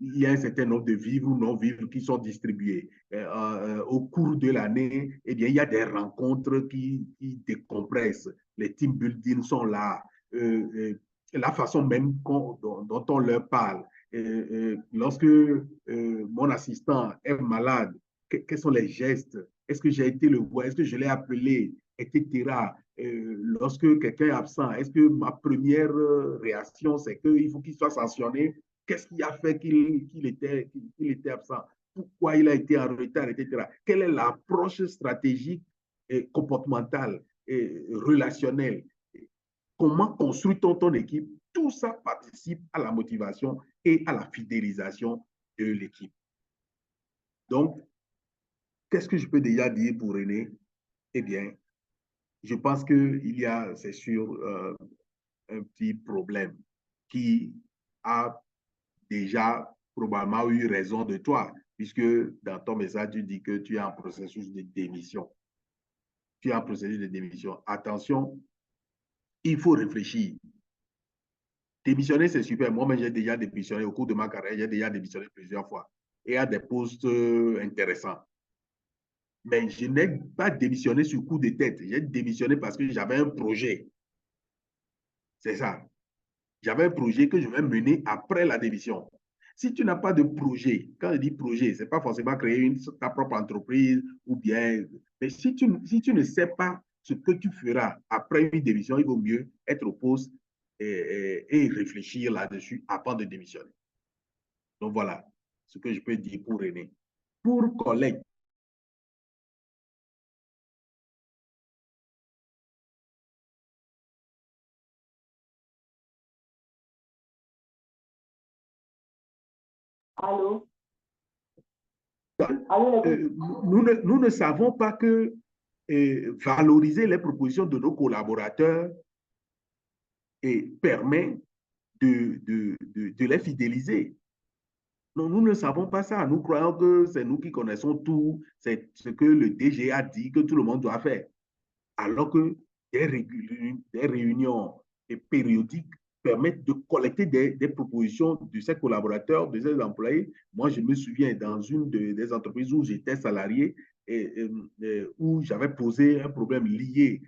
y a un certain nombre de vivres ou non-vivres qui sont distribués. Au cours de l'année, eh bien, il y a des rencontres qui décompressent. Les team building sont là. La façon même dont on leur parle. Lorsque mon assistant est malade, quels sont les gestes? Est-ce que j'ai été le voir? Est-ce que je l'ai appelé? Etc. Lorsque quelqu'un est absent, est-ce que ma première réaction, c'est qu'il faut qu'il soit sanctionné? Qu'est-ce qui a fait qu'il était absent? Pourquoi il a été en retard, etc. Quelle est l'approche stratégique et comportementale et relationnelle? Comment construit-on ton équipe? Tout ça participe à la motivation et à la fidélisation de l'équipe. Donc, qu'est-ce que je peux déjà dire pour René? Eh bien, je pense qu'il y a, c'est sûr, un petit problème qui a déjà probablement eu raison de toi, puisque dans ton message, tu dis que tu es en processus de démission. Tu es en processus de démission. Attention, il faut réfléchir. Démissionner, c'est super. Moi-même, j'ai déjà démissionné au cours de ma carrière. J'ai déjà démissionné plusieurs fois et à des postes intéressants. Mais je n'ai pas démissionné sur coup de tête. J'ai démissionné parce que j'avais un projet. C'est ça. J'avais un projet que je vais mener après la démission. Si tu n'as pas de projet, quand je dis projet, ce n'est pas forcément créer ta propre entreprise ou bien... Mais si tu ne sais pas ce que tu feras après une démission, il vaut mieux être au poste et réfléchir là-dessus avant de démissionner. Donc voilà ce que je peux dire pour René. Pour collègue, Allô? Allô, nous ne savons pas que valoriser les propositions de nos collaborateurs permet de les fidéliser. Non, nous ne savons pas ça. Nous croyons que c'est nous qui connaissons tout, c'est ce que le DG a dit que tout le monde doit faire. Alors que des réunions périodiques permettent de collecter des propositions de ses collaborateurs, de ses employés. Moi, je me souviens dans une des entreprises où j'étais salarié où j'avais posé un problème lié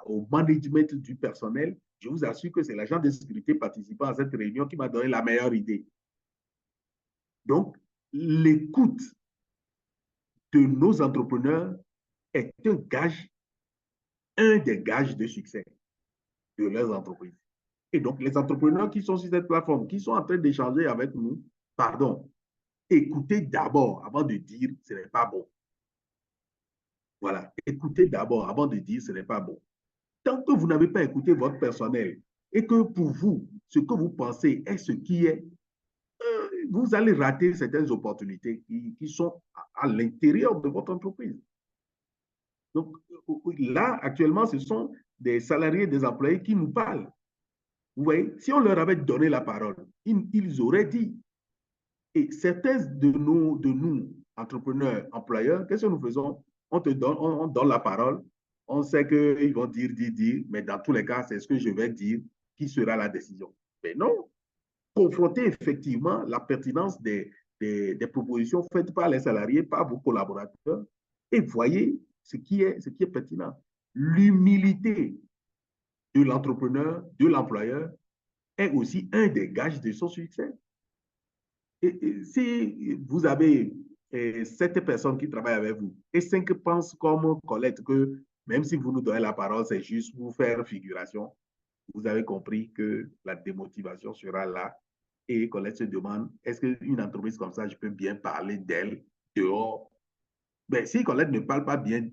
au management du personnel. Je vous assure que c'est l'agent de sécurité participant à cette réunion qui m'a donné la meilleure idée. Donc, l'écoute de nos entrepreneurs est un des gages de succès de leurs entreprises. Et donc, les entrepreneurs qui sont sur cette plateforme, qui sont en train d'échanger avec nous, écoutez d'abord avant de dire ce n'est pas bon. Voilà, écoutez d'abord avant de dire ce n'est pas bon. Tant que vous n'avez pas écouté votre personnel et que pour vous, ce que vous pensez est ce qui est, vous allez rater certaines opportunités qui sont à l'intérieur de votre entreprise. Donc là, actuellement, ce sont des salariés, des employés qui nous parlent. Vous voyez, si on leur avait donné la parole, ils auraient dit. Et certains de nous, entrepreneurs, employeurs, qu'est-ce que nous faisons? On te donne, on donne la parole, on sait qu'ils vont dire, mais dans tous les cas, c'est ce que je vais dire qui sera la décision. Mais non, confronter effectivement la pertinence des propositions faites par les salariés, par vos collaborateurs, et voyez ce qui est pertinent. L'humilité de l'entrepreneur, de l'employeur, est aussi un des gages de son succès. Et si vous avez 7 personnes qui travaillent avec vous et 5 pensent comme Colette que même si vous nous donnez la parole, c'est juste pour faire figuration, vous avez compris que la démotivation sera là. Et Colette se demande, est-ce qu'une entreprise comme ça, je peux bien parler d'elle dehors? Ben, si Colette ne parle pas bien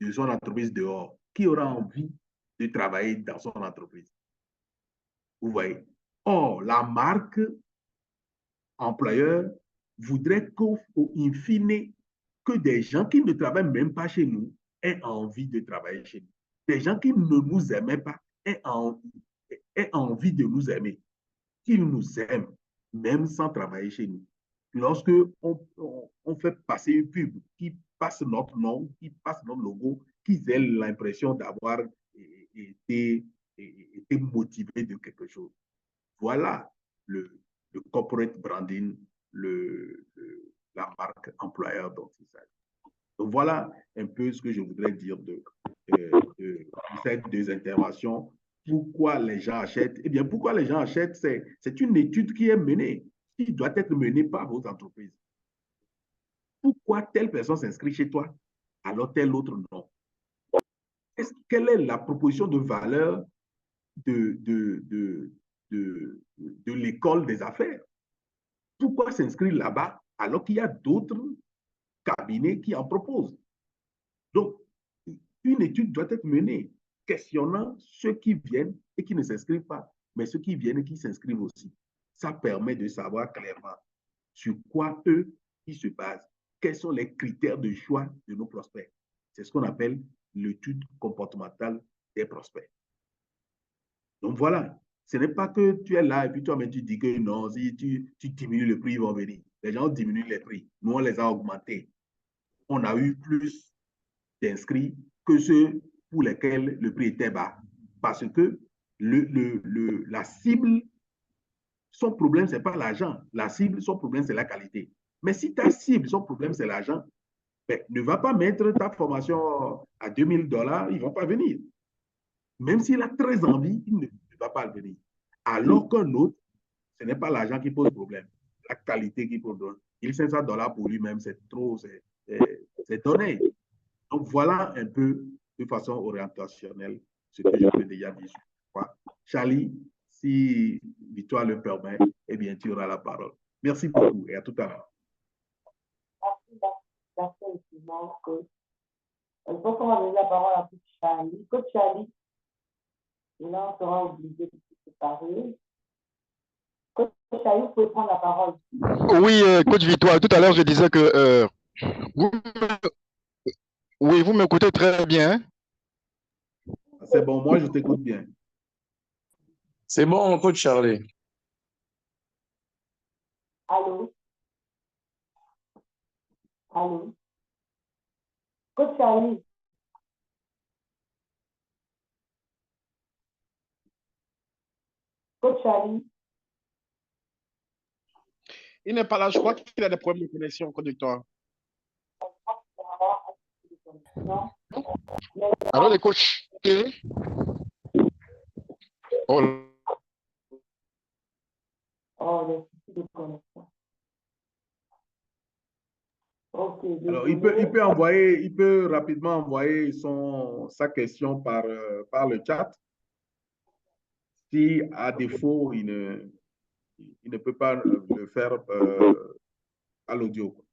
de son entreprise dehors, qui aura envie de travailler dans son entreprise? Vous voyez? Or, la marque employeur voudrait qu'au fine, que des gens qui ne travaillent même pas chez nous aient envie de travailler chez nous. Des gens qui ne nous aimaient pas aient envie de nous aimer. Qu'ils nous aiment, même sans travailler chez nous. Lorsque on fait passer une pub qui passe notre nom, qui passe notre logo, qu'ils aient l'impression d'avoir été motivés de quelque chose. Voilà le corporate branding, la marque employeur dont il s'agit. Donc voilà un peu ce que je voudrais dire de ces 2 interventions. Pourquoi les gens achètent? Eh bien, pourquoi les gens achètent? C'est une étude qui est menée, qui doit être menée par vos entreprises. Pourquoi telle personne s'inscrit chez toi, alors telle autre non? Quelle est la proposition de valeur de l'école des affaires? Pourquoi s'inscrire là-bas alors qu'il y a d'autres cabinets qui en proposent? Donc, une étude doit être menée, questionnant ceux qui viennent et qui ne s'inscrivent pas, mais ceux qui viennent et qui s'inscrivent aussi. Ça permet de savoir clairement sur quoi eux, ils se basent. Quels sont les critères de choix de nos prospects? C'est ce qu'on appelle l'étude comportementale des prospects. Donc voilà, ce n'est pas que tu es là et puis toi-même tu dis que non, si tu diminues le prix, ils vont venir. Les gens diminuent les prix. Nous, on les a augmentés. On a eu plus d'inscrits que ceux pour lesquels le prix était bas. Parce que la cible, son problème, ce n'est pas l'argent. La cible, son problème, c'est la qualité. Mais si ta cible, son problème, c'est l'argent, ben, ne va pas mettre ta formation à $2000, ils ne vont pas venir. Même s'il a très envie, il ne va pas venir. Alors qu'un autre, ce n'est pas l'argent qui pose problème, la qualité qui pose problème. $1500 pour lui-même, c'est trop, c'est donné. Donc voilà un peu de façon orientationnelle ce que je peux déjà dire. Charlie, si Victoire le permet, eh bien, tu auras la parole. Merci beaucoup et à tout à l'heure. Merci, coach. Je pense qu'on va donner la parole à Coach Charlie. Coach Charlie, et là, on sera obligé de se séparer. Coach Charlie, vous pouvez prendre la parole. Oui, coach Victoire, tout à l'heure, je disais que vous m'écoutez très bien. C'est bon, moi, je t'écoute bien. C'est bon, coach Charlie. Allô? Allô? Coach Charlie? Coach Charlie? Il n'est pas là, je crois qu'il a des problèmes de connexion, conducteur. Alors, les coachs. Oh. Oh, les soucis de connexion. Ok. Alors, il peut rapidement envoyer sa question par le chat. Si, à défaut, il ne peut pas le faire à l'audio.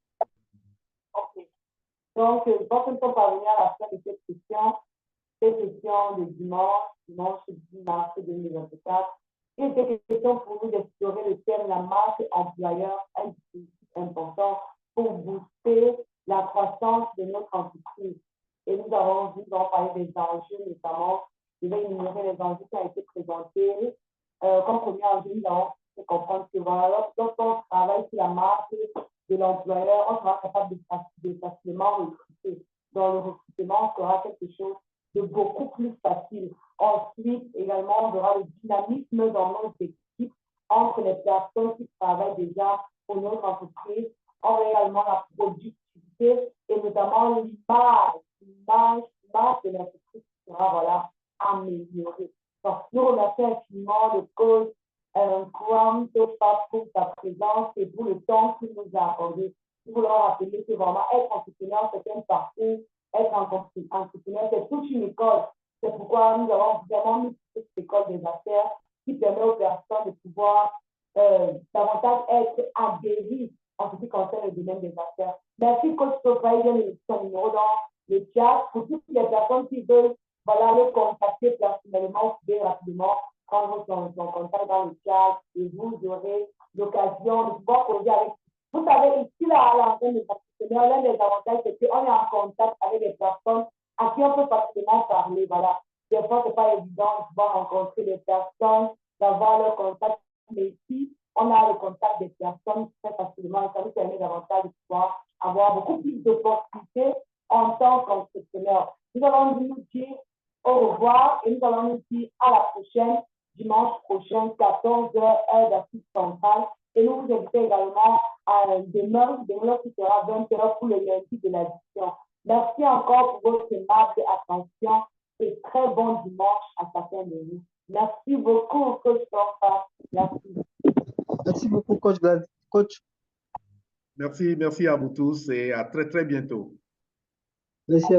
Ok. Donc, je pense qu'on peut parvenir à la fin de cette session de dimanche 10 mars 2024. Il était question pour nous d'explorer le thème la marque employeur, un dispositif important pour booster la croissance de notre entreprise. Et nous avons vu, nous avons parlé des enjeux notamment. Je vais énumérer les enjeux qui ont été présentés. Comme premier enjeu, nous avons fait comprendre que voilà, lorsqu'on travaille sur la marque de l'employeur, on sera capable de facilement recruter. Dans le recrutement, on fera quelque chose de beaucoup plus facile. Ensuite, également, on aura le dynamisme dans nos équipes entre les personnes qui travaillent déjà pour notre entreprise. On aura également la productivité et notamment l'image de l'entreprise qui sera voilà, améliorée. Donc, nous remercions infiniment le coach Kwame Tofa pour sa présence et pour le temps qu'il nous a accordé. Nous voulons rappeler que vraiment être entrepreneur, c'est un parcours. Être entrepreneur, c'est toute une école. C'est pourquoi nous avons vraiment mis cette école des affaires qui permet aux personnes de pouvoir davantage être adhérées en ce qui concerne le domaine des affaires. Merci, coach Tofa. Il y a son numéro dans le chat. Pour toutes les personnes qui veulent voilà, le contacter personnellement, vous pouvez rapidement prendre son contact dans le chat et vous aurez l'occasion de pouvoir causer avec. Vous savez, ici, là, à l'antenne des entrepreneurs, l'un des avantages, c'est qu'on est en contact avec des personnes à qui on peut facilement parler. Voilà. Des fois, ce n'est pas évident de pouvoir rencontrer des personnes, d'avoir leur contact. Mais ici, on a le contact des personnes très facilement et ça nous permet davantage de pouvoir avoir beaucoup plus d'opportunités en tant qu'entrepreneur. Nous allons nous dire au revoir et nous allons nous dire à la prochaine, dimanche prochain, 14h, heure d'Afrique centrale. Et nous vous invitons également à demain qui sera 20h pour le lundi de l'édition. Merci encore pour votre aimable attention et très bon dimanche à chacun de vous. Merci beaucoup, coach Tofa. Merci. Merci beaucoup, coach. Merci à vous tous et à très, très bientôt. Merci.